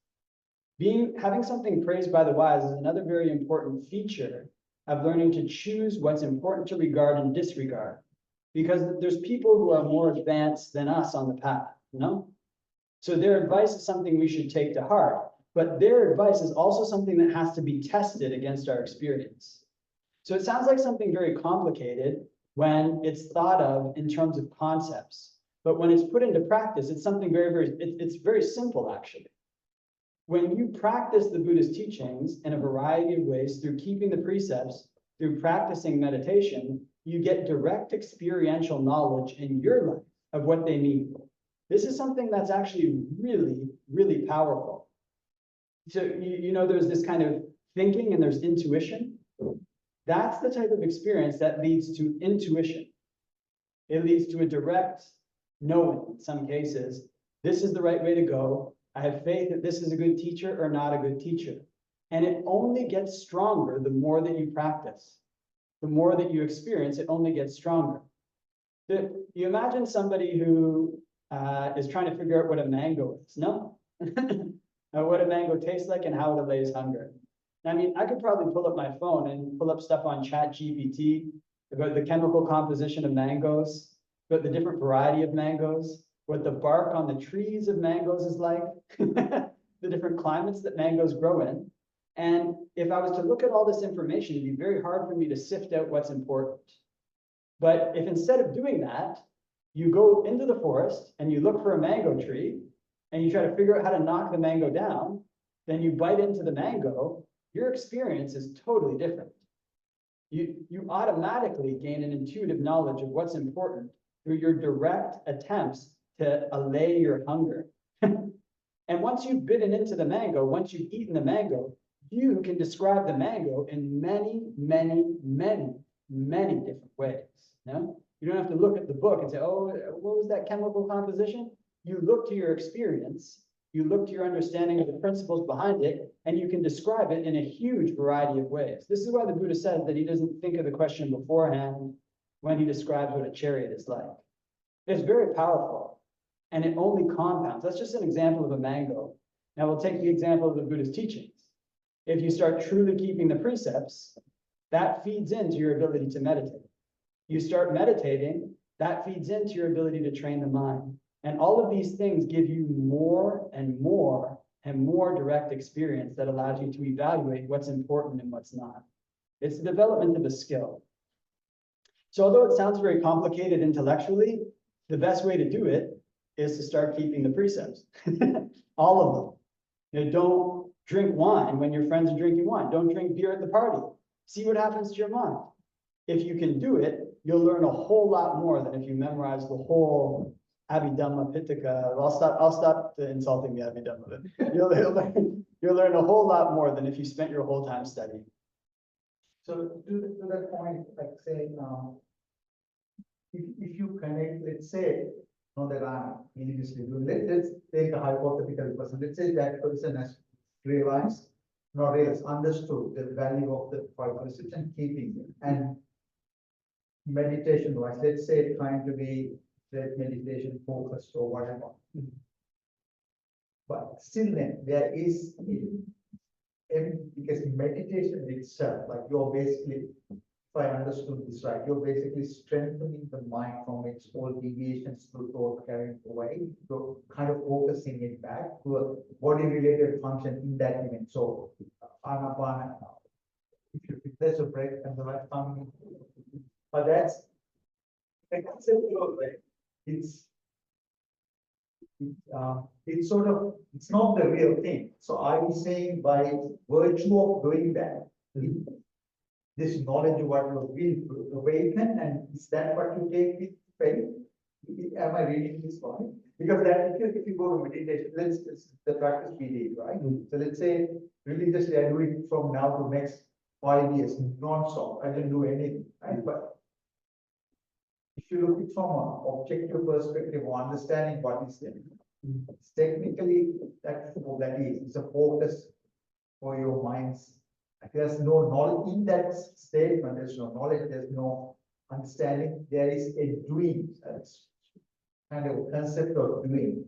Having something praised by the wise is another very important feature of learning to choose what's important to regard and disregard. Because there's people who are more advanced than us on the path, So their advice is something we should take to heart, but their advice is also something that has to be tested against our experience. So it sounds like something very complicated when it's thought of in terms of concepts, but when it's put into practice, it's something it's very simple actually. When you practice the Buddha's teachings in a variety of ways through keeping the precepts, through practicing meditation, you get direct experiential knowledge in your life of what they mean. This is something that's actually really, really powerful. So, you know, there's this kind of thinking and there's intuition. That's the type of experience that leads to intuition. It leads to a direct knowing in some cases, this is the right way to go. I have faith that this is a good teacher or not a good teacher. And it only gets stronger the more that you practice. The more that you experience, it only gets stronger. You imagine somebody who is trying to figure out what a mango is, no? What a mango tastes like and how it allays hunger. I mean, I could probably pull up my phone and pull up stuff on ChatGPT about the chemical composition of mangoes, about the different variety of mangoes, what the bark on the trees of mangoes is like, the different climates that mangoes grow in. And if I was to look at all this information, it'd be very hard for me to sift out what's important. But if instead of doing that, you go into the forest and you look for a mango tree and you try to figure out how to knock the mango down, then you bite into the mango, your experience is totally different. You automatically gain an intuitive knowledge of what's important through your direct attempts to allay your hunger. And once you've bitten into the mango, once you've eaten the mango, you can describe the mango in many, many, many, many different ways. No? You don't have to look at the book and say, oh, what was that chemical composition? You look to your experience, you look to your understanding of the principles behind it, and you can describe it in a huge variety of ways. This is why the Buddha says that he doesn't think of the question beforehand when he describes what a chariot is like. It's very powerful, and it only compounds. That's just an example of a mango. Now we'll take the example of the Buddha's teachings. If you start truly keeping the precepts, that feeds into your ability to meditate. You start meditating, that feeds into your ability to train the mind. And all of these things give you more and more and more direct experience that allows you to evaluate what's important and what's not. It's the development of a skill. So although it sounds very complicated intellectually, the best way to do it is to start keeping the precepts. All of them. You know, don't drink wine when your friends are drinking wine. Don't drink beer at the party. See what happens to your mind. If you can do it, you'll learn a whole lot more than if you memorize the whole Abhidhamma Pitaka. I'll stop insulting the Abhidhamma. You'll learn a whole lot more than if you spent your whole time studying. So to that point, like say, if you connect, let's say, not that I'm religiously doing, let's take a hypothetical person. Let's say that person has realized, not realized, understood the value of the five precepts and keeping them. And meditation wise, let's say trying to be meditation focused or whatever. But still then there is, because meditation itself, like you're basically, if I understood this right, you're basically strengthening the mind from its all deviations to thought carrying away, so kind of focusing it back to a body related function in that event. So anapana, if there's a break and the right coming, but that's conceptual, right? It's sort of, it's not the real thing. So I'm saying by virtue of doing that, this knowledge of what will awaken, and is that what you take with faith? Am I reading this right? Because that if you go to meditation, let's the practice we did, right? So let's say religiously I do it from now to next 5 years, non-stop. I didn't do anything, right? But if you look at it from an objective perspective or understanding what is there, it's technically that's what that is. It's a focus for your minds. There's no knowledge in that statement. There's no knowledge. There's no understanding. There is a doing. That's kind of a concept of doing,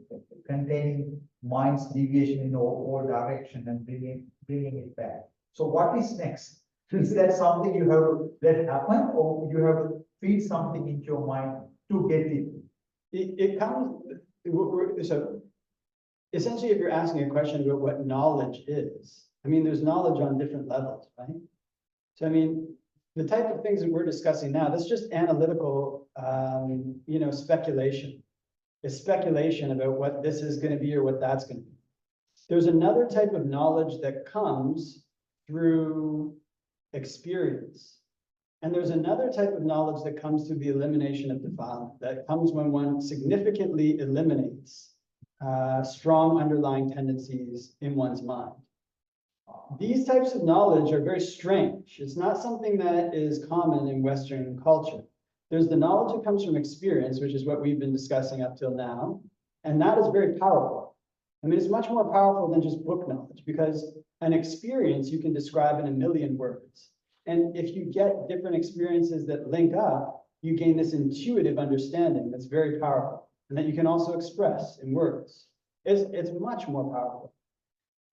containing mind's deviation in all direction and bringing it back. So what is next? Is that something you have to let happen, or you have to feed something into your mind to get it? It comes, so essentially if you're asking a question about what knowledge is, I mean, there's knowledge on different levels, right? So, I mean, the type of things that we're discussing now, that's just analytical, speculation. It's speculation about what this is going to be or what that's going to be. There's another type of knowledge that comes through experience. And there's another type of knowledge that comes through the elimination of defilement, that comes when one significantly eliminates strong underlying tendencies in one's mind. These types of knowledge are very strange. It's not something that is common in Western culture. There's the knowledge that comes from experience, which is what we've been discussing up till now. And that is very powerful. I mean, it's much more powerful than just book knowledge, because an experience you can describe in a million words. And if you get different experiences that link up, you gain this intuitive understanding that's very powerful, and that you can also express in words. It's much more powerful.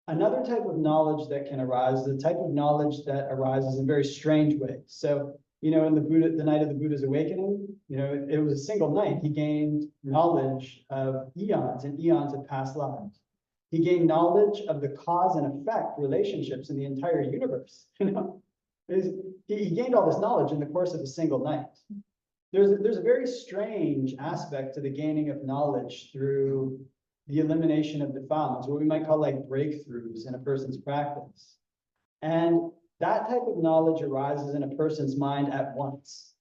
Another type of knowledge that can arise, the type of knowledge that arises in very strange ways. So, you know, in the night of the Buddha's awakening, you know, it was a single night. He gained knowledge of eons and eons of past lives. He gained knowledge of the cause and effect relationships in the entire universe. You know, he gained all this knowledge in the course of a single night. There's a very strange aspect to the gaining of knowledge through the elimination of defilements, what we might call like breakthroughs in a person's practice. And that type of knowledge arises in a person's mind at once.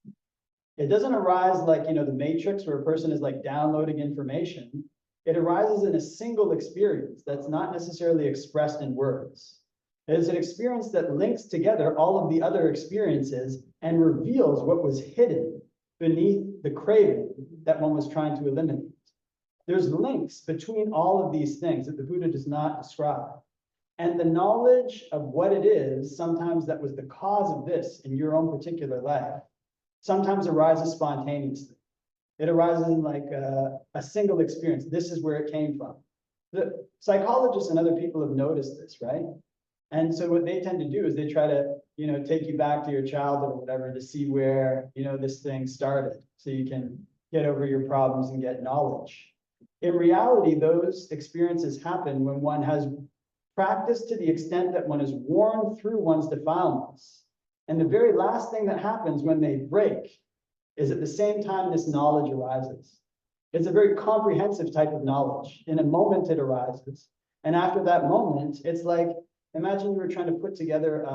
It doesn't arise like, you know, the Matrix, where a person is like downloading information. It arises in a single experience that's not necessarily expressed in words. It is an experience that links together all of the other experiences and reveals what was hidden beneath the craving that one was trying to eliminate. There's links between all of these things that the Buddha does not describe. And the knowledge of what it is, sometimes that was the cause of this in your own particular life, sometimes arises spontaneously. It arises in like a single experience. This is where it came from. The psychologists and other people have noticed this, right? And so what they tend to do is they try to, you know, take you back to your childhood or whatever to see where, you know, this thing started, so you can get over your problems and get knowledge. In reality, those experiences happen when one has practiced to the extent that one is worn through one's defilements. And the very last thing that happens when they break is at the same time this knowledge arises. It's a very comprehensive type of knowledge. In a moment it arises. And after that moment, it's like, imagine you were trying to put together,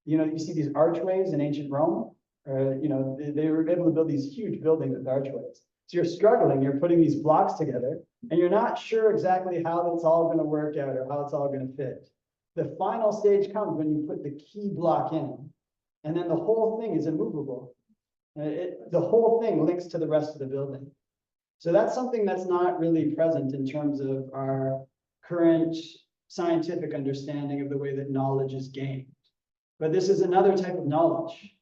you know, you see these archways in ancient Rome, or, you know, they were able to build these huge buildings with archways. So you're struggling, you're putting these blocks together, and you're not sure exactly how it's all going to work out or how it's all going to fit. The final stage comes when you put the key block in, and then the whole thing is immovable. The whole thing links to the rest of the building. So that's something that's not really present in terms of our current scientific understanding of the way that knowledge is gained. But this is another type of knowledge,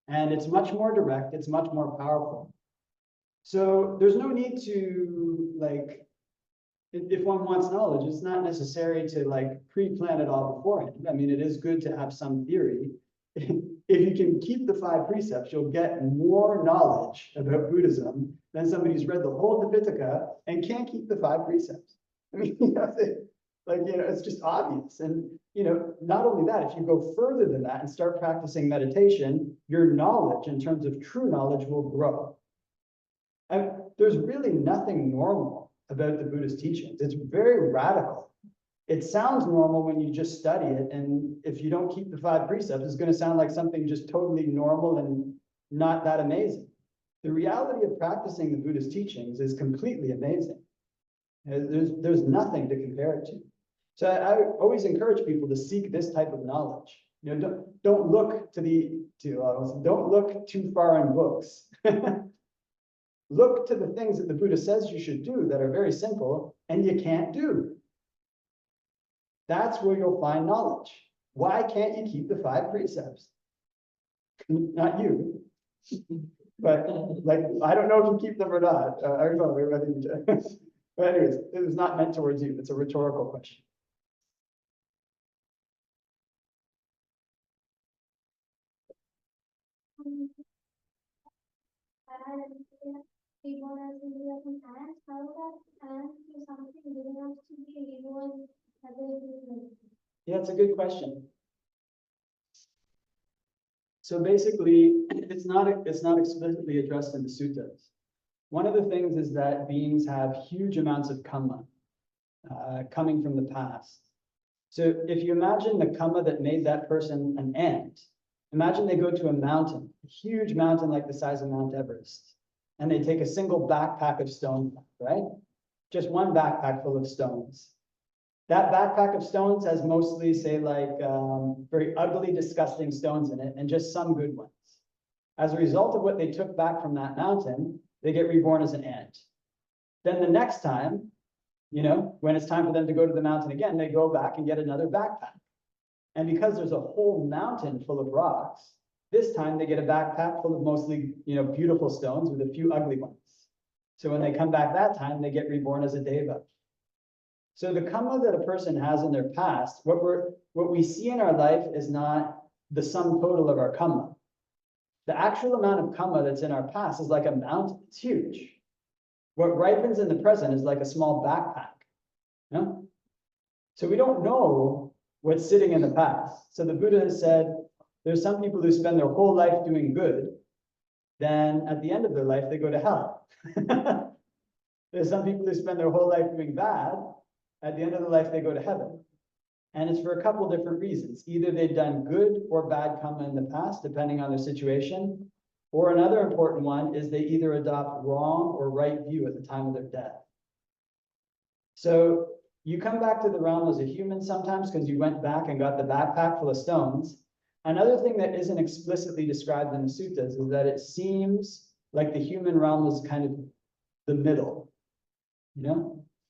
and it's much more direct, it's much more powerful. So there's no need to, like, if one wants knowledge, it's not necessary to like pre-plan it all beforehand. I mean, it is good to have some theory. If you can keep the 5 precepts, you'll get more knowledge about Buddhism than somebody who's read the whole Tipitaka and can't keep the 5 precepts. I mean, you know, like, you know, it's just obvious. And, you know, not only that, if you go further than that and start practicing meditation, your knowledge in terms of true knowledge will grow. And there's really nothing normal about the Buddhist teachings. It's very radical. It sounds normal when you just study it, and if you don't keep the 5 precepts, it's going to sound like something just totally normal and not that amazing. The reality of practicing the Buddhist teachings is completely amazing. There's nothing to compare it to. So I always encourage people to seek this type of knowledge. You know, don't look don't look too far in books. Look to the things that the Buddha says you should do that are very simple and you can't do. That's where you'll find knowledge. Why can't you keep the 5 precepts? Not you, but like, I don't know if you keep them or not. I don't know. But anyways, it was not meant towards you. It's a rhetorical question. Reborn as an ant, how that ant is something big enough to be reborn as a human? Yeah, it's a good question. So basically, it's not explicitly addressed in the suttas. One of the things is that beings have huge amounts of karma coming from the past. So if you imagine the karma that made that person an ant, Imagine they go to a mountain, a huge mountain like the size of Mount Everest, and they take a single backpack of stones, right? Just one backpack full of stones. That backpack of stones has mostly, say, like very ugly, disgusting stones in it, and just some good ones. As a result of what they took back from that mountain, they get reborn as an ant. Then the next time, when it's time for them to go to the mountain again, they go back and get another backpack. And because there's a whole mountain full of rocks, this time they get a backpack full of mostly, beautiful stones with a few ugly ones. So when they come back that time, they get reborn as a deva. So the karma that a person has in their past, what we see in our life is not the sum total of our karma. The actual amount of karma that's in our past is like a mountain. It's huge. What ripens in the present is like a small backpack. So we don't know what's sitting in the past. So the Buddha has said, there's some people who spend their whole life doing good, then at the end of their life, they go to hell. There's some people who spend their whole life doing bad, at the end of their life, they go to heaven. And it's for a couple different reasons. Either they've done good or bad karma in the past, depending on their situation. Or another important one is they either adopt wrong or right view at the time of their death. So you come back to the realm as a human sometimes because you went back and got the backpack full of stones. Another thing that isn't explicitly described in the suttas is that it seems like the human realm is kind of the middle.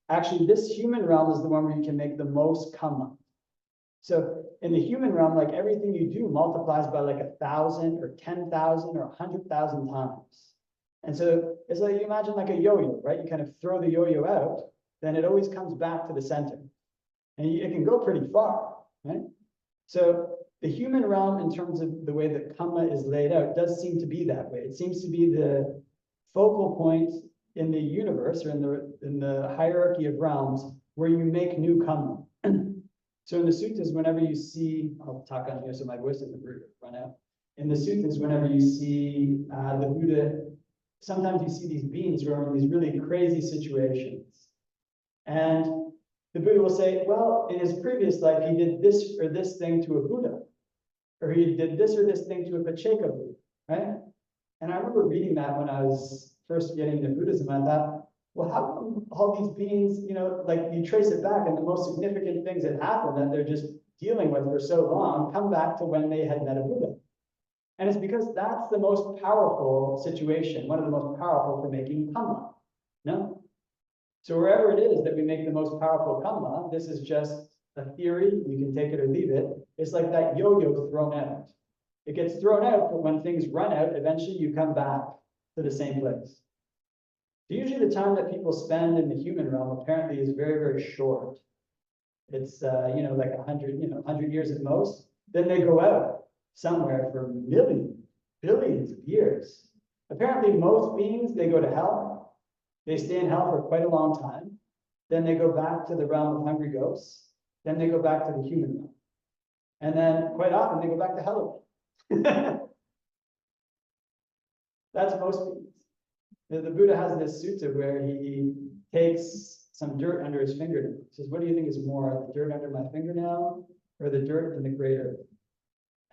Actually, this human realm is the one where you can make the most karma. So in the human realm, like everything you do multiplies by like 1,000 or 10,000 or 100,000 times. And so it's like you imagine like a yo-yo, right? You kind of throw the yo-yo out, then it always comes back to the center. And it can go pretty far, right? So the human realm, in terms of the way that karma is laid out, does seem to be that way. It seems to be the focal point in the universe or in the hierarchy of realms where you make new karma. So in the suttas, whenever you see, I'll talk on here so my voice doesn't run out. In the suttas, whenever you see the Buddha, sometimes you see these beings who are in these really crazy situations. And the Buddha will say, well, in his previous life, he did this or this thing to a Buddha, or he did this or this thing to a Pacheka Buddha, right? And I remember reading that when I was first getting into Buddhism. I thought, well, how come all these beings, like you trace it back and the most significant things that happen that they're just dealing with for so long come back to when they had met a Buddha. And it's because that's the most powerful situation, one of the most powerful for making karma. So wherever it is that we make the most powerful karma, this is just a theory, you can take it or leave it. It's like that yo-yo thrown out. It gets thrown out, but when things run out, eventually you come back to the same place. Usually the time that people spend in the human realm apparently is very, very short. It's, like 100 years at most. Then they go out somewhere for millions, billions of years. Apparently most beings, they go to hell. They stay in hell for quite a long time. Then they go back to the realm of hungry ghosts. Then they go back to the human realm. And then quite often they go back to hell again. That's most beings. The Buddha has this sutta where he takes some dirt under his fingernail. He says, what do you think is more, the dirt under my fingernail or the dirt in the great earth?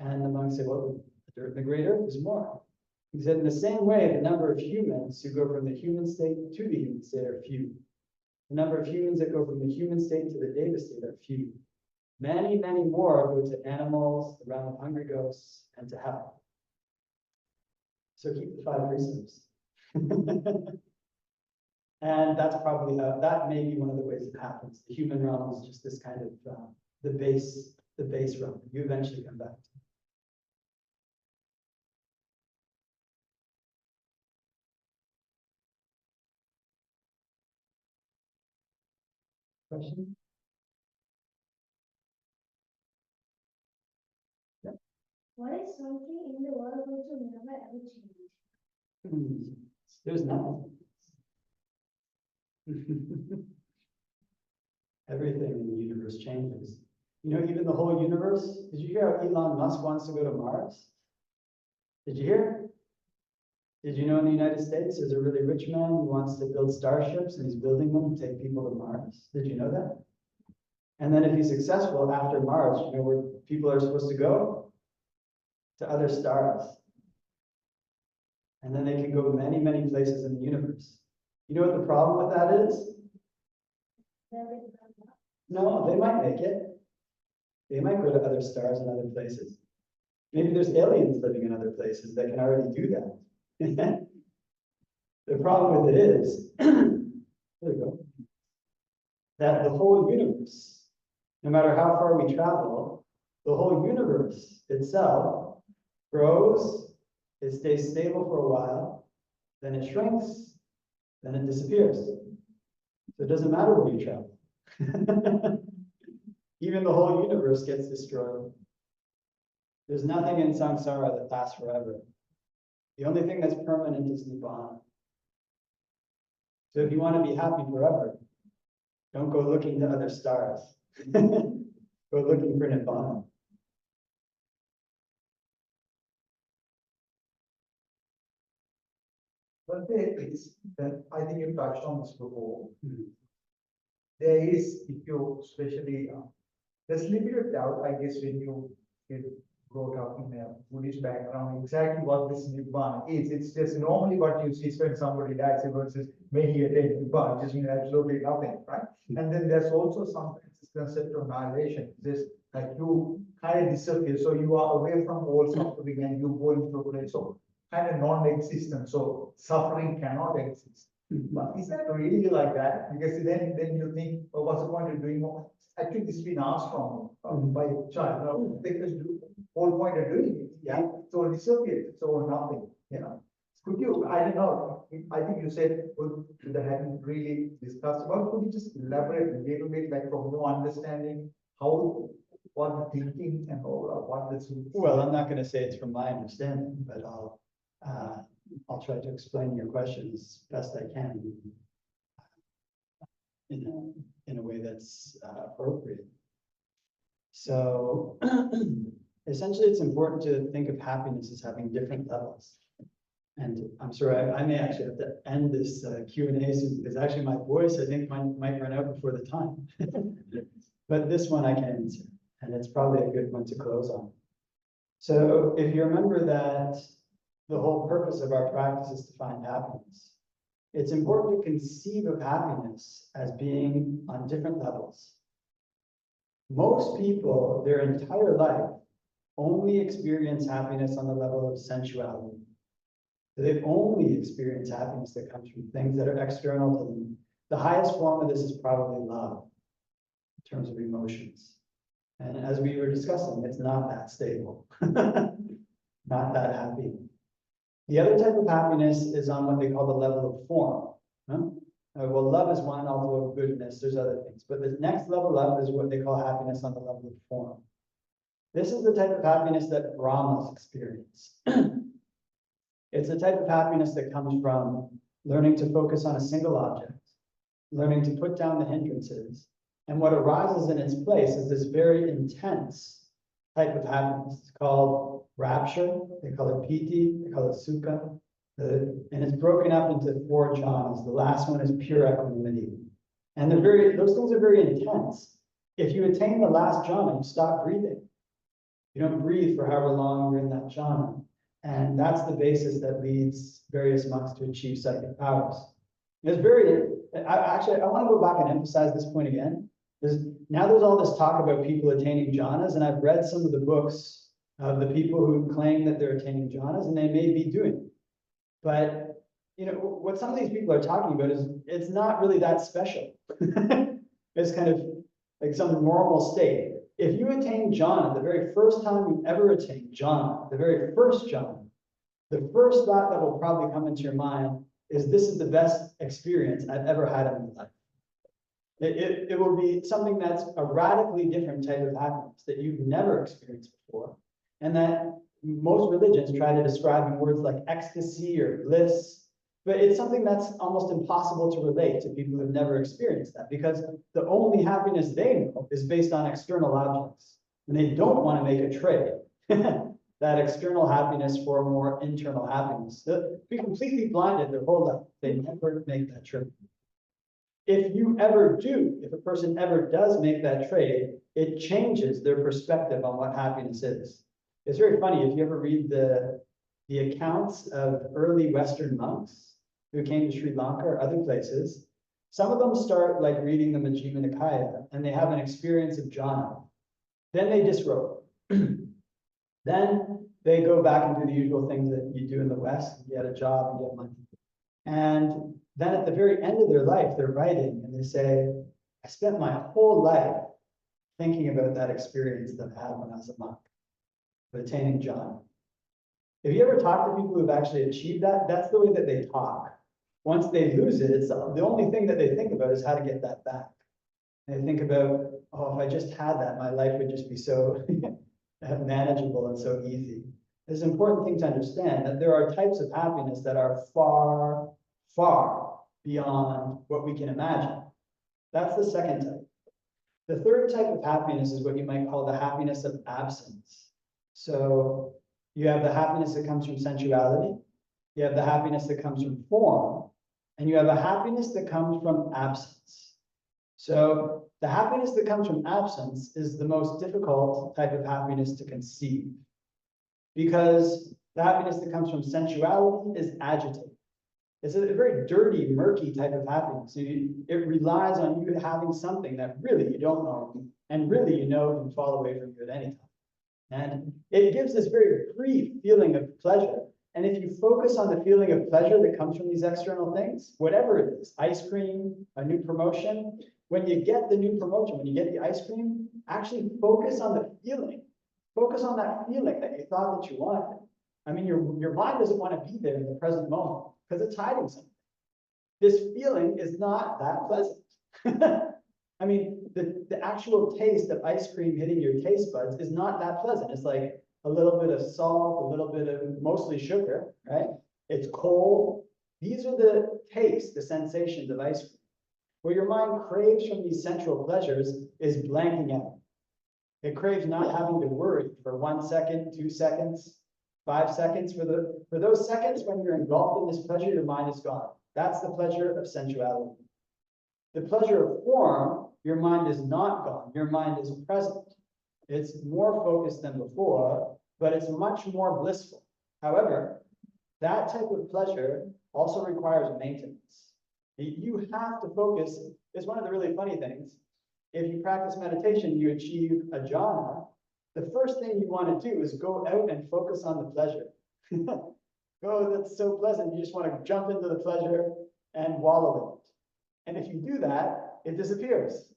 And the monks say, well, the dirt in the great earth is more. He said, in the same way, the number of humans who go from the human state to the human state are few. The number of humans that go from the human state to the deva state are few. Many, many more go to animals, the realm of hungry ghosts, and to hell. So keep the 5 precepts. And that's probably that may be one of the ways it happens. The human realm is just this kind of the base realm. You eventually come back to. Question? Yeah. What is something in the world which will never ever change? There's nothing. Everything in the universe changes. Even the whole universe. Did you hear how Elon Musk wants to go to Mars? Did you hear? Did you know in the United States there's a really rich man who wants to build starships and he's building them to take people to Mars? Did you know that? And then if he's successful after Mars, where people are supposed to go? to other stars. And then they can go many, many places in the universe. You know what the problem with that is? No, they might make it. They might go to other stars and other places. Maybe there's aliens living in other places that can already do that. The problem with it is, there we go, that the whole universe, no matter how far we travel, the whole universe itself grows, it stays stable for a while, then it shrinks, then it disappears. So it doesn't matter where you travel. Even the whole universe gets destroyed. There's nothing in samsara that lasts forever. The only thing that's permanent is nibbana. So if you want to be happy forever, don't go looking to other stars. Go looking for nibbana. But there is, I think you touched on this before. There is, if you especially, there's a little bit of doubt, I guess, when you get brought up in a Buddhist background, exactly what this Nibbana is. It's just normally what you see when somebody dies, everyone says, may he attain Nibbana, just means absolutely nothing, right? And then there's also sometimes this concept of annihilation, this like you kind of disappear, so you are away from all suffering and you go into a place of kind of non-existent, so suffering cannot exist. But is that really like that? Because then you think, well, what's the point of doing more? Actually, this has been asked from by a child. No, because whole point of doing it, yeah, it's all disappeared, it's all nothing, you know. Could you, I don't know, I think you said they hadn't really discussed about, could you just elaborate a little bit, like from your understanding, how, what the thinking and all, what this. Well, I'm not going to say it's from my understanding, but I'll try to explain your question as best I can in a way that's appropriate. So essentially, it's important to think of happiness as having different levels. And I'm sorry, I may actually have to end this Q&A soon, because actually my voice, I think, might run out before the time. But this one I can answer, and it's probably a good one to close on. So if you remember that the whole purpose of our practice is to find happiness, it's important to conceive of happiness as being on different levels. Most people, their entire life, only experience happiness on the level of sensuality. They only experience happiness that comes from things that are external to them. The highest form of this is probably love, in terms of emotions. And as we were discussing, it's not that stable, not that happy. The other type of happiness is on what they call the level of form. Well, love is one, although goodness, there's other things. But the next level up is what they call happiness on the level of form. This is the type of happiness that Brahmas experience. It's the type of happiness that comes from learning to focus on a single object, learning to put down the hindrances. And what arises in its place is this very intense type of happiness. It's called rapture, they call it piti, they call it sukha. And it's broken up into 4 jhanas. The last one is pure equanimity. And those things are very intense. If you attain the last jhana, you stop breathing. You don't breathe for however long you're in that jhana. And that's the basis that leads various monks to achieve psychic powers. It's I want to go back and emphasize this point again. Now there's all this talk about people attaining jhanas, and I've read some of the books of the people who claim that they're attaining jhanas, and they may be doing it. But you know what some of these people are talking about is it's not really that special. It's kind of like some normal state. If you attain jhana, the very first time you ever attain jhana, the very first jhana, the first thought that will probably come into your mind is, this is the best experience I've ever had in my life. It will be something that's a radically different type of happiness that you've never experienced before, and that most religions try to describe in words like ecstasy or bliss. But it's something that's almost impossible to relate to people who've never experienced that, because the only happiness they know is based on external objects. And they don't want to make a trade, that external happiness for a more internal happiness. They'll be completely blinded their whole life. They never make that trade. If you ever do, if a person ever does make that trade, it changes their perspective on what happiness is. It's very funny, if you ever read the accounts of early Western monks who came to Sri Lanka or other places, some of them start like reading the Majjhima Nikaya and they have an experience of jhana. Then they disrobe. Then they go back and do the usual things that you do in the West. You get a job, you get money. And then at the very end of their life, they're writing and they say, I spent my whole life thinking about that experience that I had when I was a monk, of attaining jhana. If you ever talk to people who've actually achieved that, that's the way that they talk. Once they lose it, it's the only thing that they think about is how to get that back. They think about, oh, if I just had that, my life would just be so manageable and so easy. It's an important thing to understand that there are types of happiness that are far, far beyond what we can imagine. That's the second type. The third type of happiness is what you might call the happiness of absence. So you have the happiness that comes from sensuality, you have the happiness that comes from form, and you have a happiness that comes from absence. So the happiness that comes from absence is the most difficult type of happiness to conceive, because the happiness that comes from sensuality is agitated. It's a very dirty, murky type of happiness. It relies on you having something that really you don't know, and really you know can fall away from you at any time. And it gives this very brief feeling of pleasure. And if you focus on the feeling of pleasure that comes from these external things, whatever it is, ice cream, a new promotion, when you get the new promotion, when you get the ice cream, actually focus on the feeling. Focus on that feeling that you thought that you wanted. I mean, your mind doesn't want to be there in the present moment because it's hiding something. This feeling is not that pleasant. I mean, the actual taste of ice cream hitting your taste buds is not that pleasant. It's like a little bit of salt, a little bit of mostly sugar, right? It's cold. These are the tastes, the sensations of ice cream. Where your mind craves from these sensual pleasures is blanking out. It craves not having to worry for 1 second, 2 seconds, 5 seconds. For those seconds when you're engulfed in this pleasure, your mind is gone. That's the pleasure of sensuality. The pleasure of form, your mind is not gone. Your mind is present. It's more focused than before, but it's much more blissful. However, that type of pleasure also requires maintenance. You have to focus. It's one of the really funny things. If you practice meditation, you achieve a jhana, the first thing you want to do is go out and focus on the pleasure. Oh, that's so pleasant. You just want to jump into the pleasure and wallow in it. And if you do that, it disappears.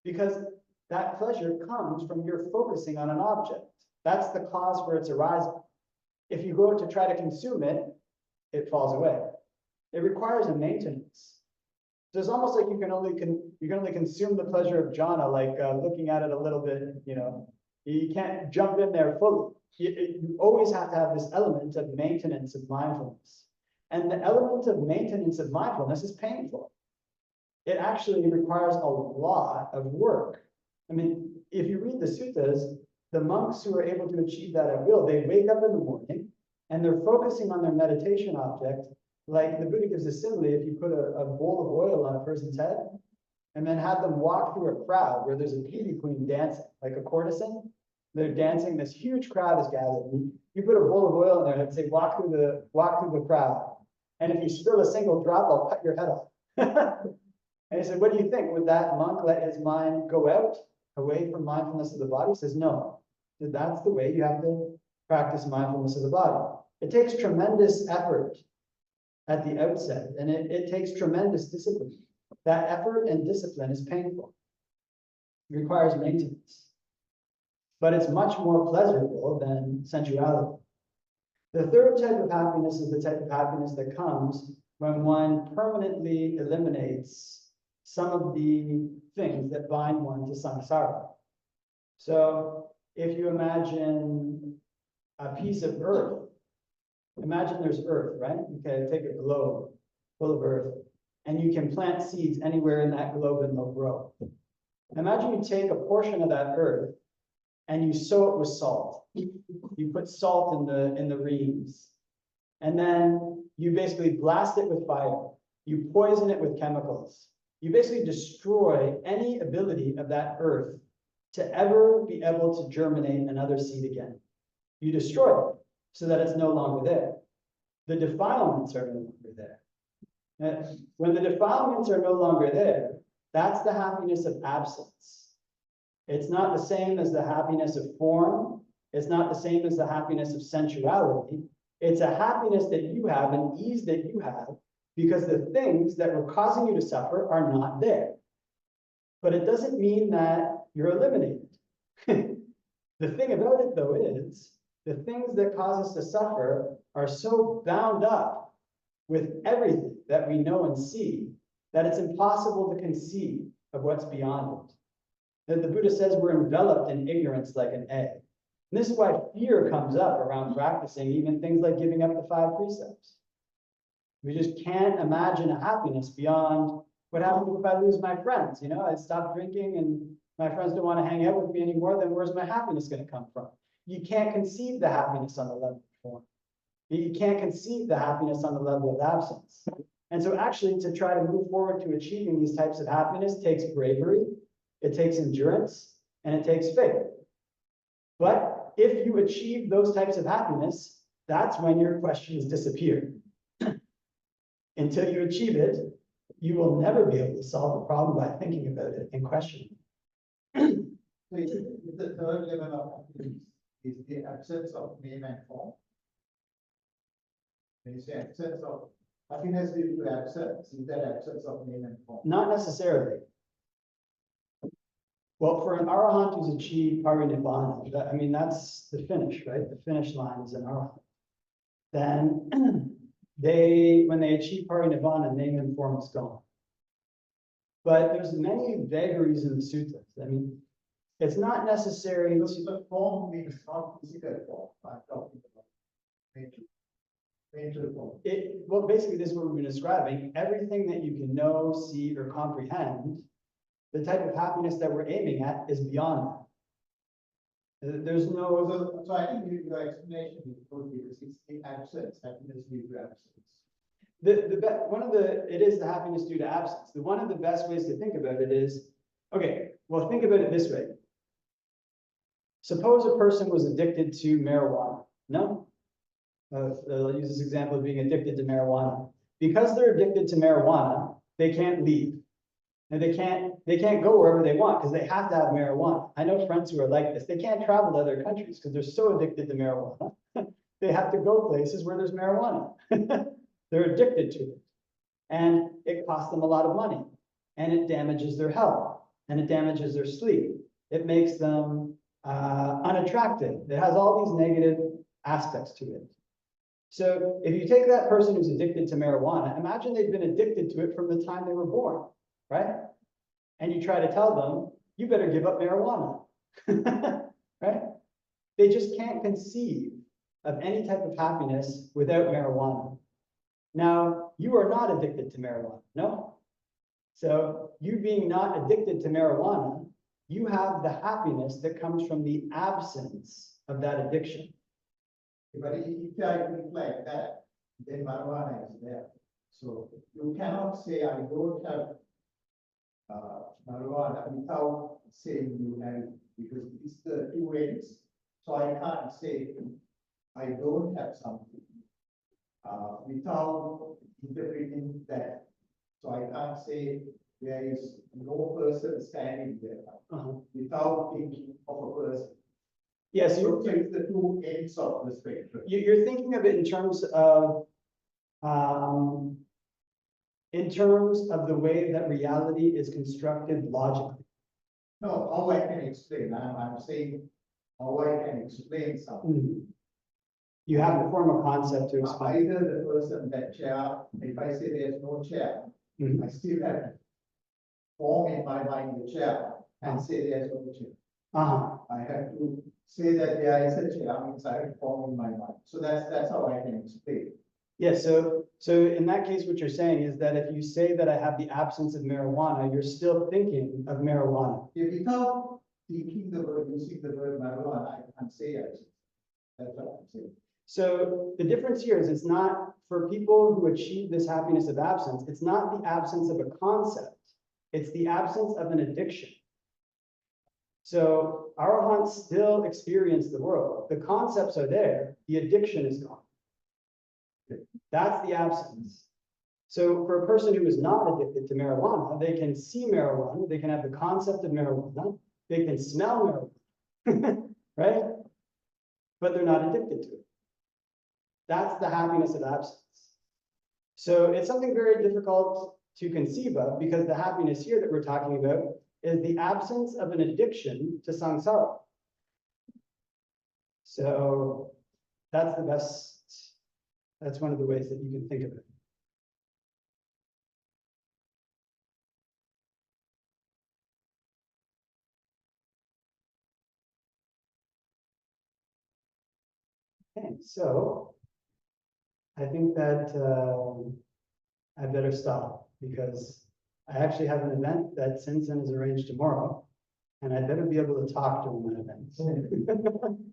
Because that pleasure comes from your focusing on an object. That's the cause for its arising. If you go to try to consume it, it falls away. It requires a maintenance. So it's almost like you can only consume the pleasure of jhana, like looking at it a little bit, you can't jump in there fully. You always have to have this element of maintenance of mindfulness. And the element of maintenance of mindfulness is painful. It actually requires a lot of work. I mean, if you read the suttas, the monks who are able to achieve that at will, they wake up in the morning and they're focusing on their meditation object. Like the Buddha gives a simile, if you put a bowl of oil on a person's head and then have them walk through a crowd where there's a beauty queen dancing, like a courtesan, they're dancing, this huge crowd is gathered. You put a bowl of oil in their head and say, walk through the crowd. And if you spill a single drop, I'll cut your head off. And he said, what do you think? Would that monk let his mind go out away from mindfulness of the body? He says, no. So that's the way you have to practice mindfulness of the body. It takes tremendous effort at the outset, and it takes tremendous discipline. That effort and discipline is painful. It requires maintenance. But it's much more pleasurable than sensuality. The third type of happiness is the type of happiness that comes when one permanently eliminates some of the things that bind one to samsara. So if you imagine a piece of earth, imagine there's earth, right? Okay, take a globe full of earth, and you can plant seeds anywhere in that globe and they'll grow. Imagine you take a portion of that earth and you sow it with salt. You put salt in the reeds, and then you basically blast it with fire. You poison it with chemicals. You basically destroy any ability of that earth to ever be able to germinate another seed again. You destroy it so that it's no longer there. The defilements are no longer there. When the defilements are no longer there, that's the happiness of absence. It's not the same as the happiness of form. It's not the same as the happiness of sensuality. It's a happiness that you have, an ease that you have, because the things that were causing you to suffer are not there. But it doesn't mean that you're eliminated. The thing about it, though, is the things that cause us to suffer are so bound up with everything that we know and see that it's impossible to conceive of what's beyond it. That the Buddha says we're enveloped in ignorance like an egg. And this is why fear comes up around practicing even things like giving up the 5 precepts. We just can't imagine a happiness beyond what happens if I lose my friends. You know, I stop drinking and my friends don't want to hang out with me anymore, then where's my happiness going to come from? You can't conceive the happiness on the level of form. You can't conceive the happiness on the level of absence. And so actually to try to move forward to achieving these types of happiness takes bravery, it takes endurance, and it takes faith. But if you achieve those types of happiness, that's when your questions disappear. Until you achieve it, you will never be able to solve the problem by thinking about it and questioning it. So the third level of happiness is the absence of name and form. When you say absence of happiness due to absence, is that absence of name and form? Not necessarily. Well, for an Arahant who's achieved Parinibbana, I mean, that's the finish, right? The finish line is an Arahant. Then when they achieve Parinibbana, name and form is gone. But there's many vagaries in the sutras. I mean, it's not necessary to. The form means not physical form. I'm talking about nature. Nature form. Well, basically, this is what we've been describing. Everything that you can know, see, or comprehend, the type of happiness that we're aiming at is beyond that. There's no. So I think your explanation is good because it's the absence, happiness due to absence. It is the happiness due to absence. One of the best ways to think about it is, okay, well, think about it this way. Suppose a person was addicted to marijuana. No? I'll use this example of being addicted to marijuana. Because they're addicted to marijuana, they can't leave. And they can't go wherever they want because they have to have marijuana. I know friends who are like this. They can't travel to other countries because they're so addicted to marijuana. They have to go places where there's marijuana. They're addicted to it. And it costs them a lot of money. And it damages their health. And it damages their sleep. It makes them unattractive. It has all these negative aspects to it. So if you take that person who's addicted to marijuana, imagine they've been addicted to it from the time they were born, right? And you try to tell them, you better give up marijuana, right? They just can't conceive of any type of happiness without marijuana. Now, you are not addicted to marijuana, no? So you being not addicted to marijuana, you have the happiness that comes from the absence of that addiction. But if I think like that, then marijuana is there. So you cannot say I don't have marijuana without saying you have it, because it's the two ends. So I can't say I don't have something without interpreting that. So I can't say there is no person standing there without thinking of a person. Yes, So it's the two ends of the spectrum. you're thinking of it in terms of the way that reality is constructed logically. No, how I can explain? I'm saying how I can explain something. You have to form a concept to explain. Either the person, that chair, if I say there's no chair, I still have to form in my mind the chair and say there's no chair. I have to say that there is a chair, means I have to form in my mind. So that's how I can explain. Yeah, so in that case, what you're saying is that if you say that I have the absence of marijuana, you're still thinking of marijuana. Without thinking the word, using the word marijuana, I can't say it. That's what I'm saying. So the difference here is it's not, for people who achieve this happiness of absence, it's not the absence of a concept. It's the absence of an addiction. So Arahants still experience the world. The concepts are there. The addiction is gone. That's the absence. So for a person who is not addicted to marijuana, they can see marijuana, they can have the concept of marijuana, they can smell marijuana, right? But they're not addicted to it. That's the happiness of absence. So it's something very difficult to conceive of, because the happiness here that we're talking about is the absence of an addiction to samsara. So that's the best, that's one of the ways that you can think of it. Okay, so I think that I better stop, because I actually have an event that Sinsen has arranged tomorrow, and I better be able to talk during that event.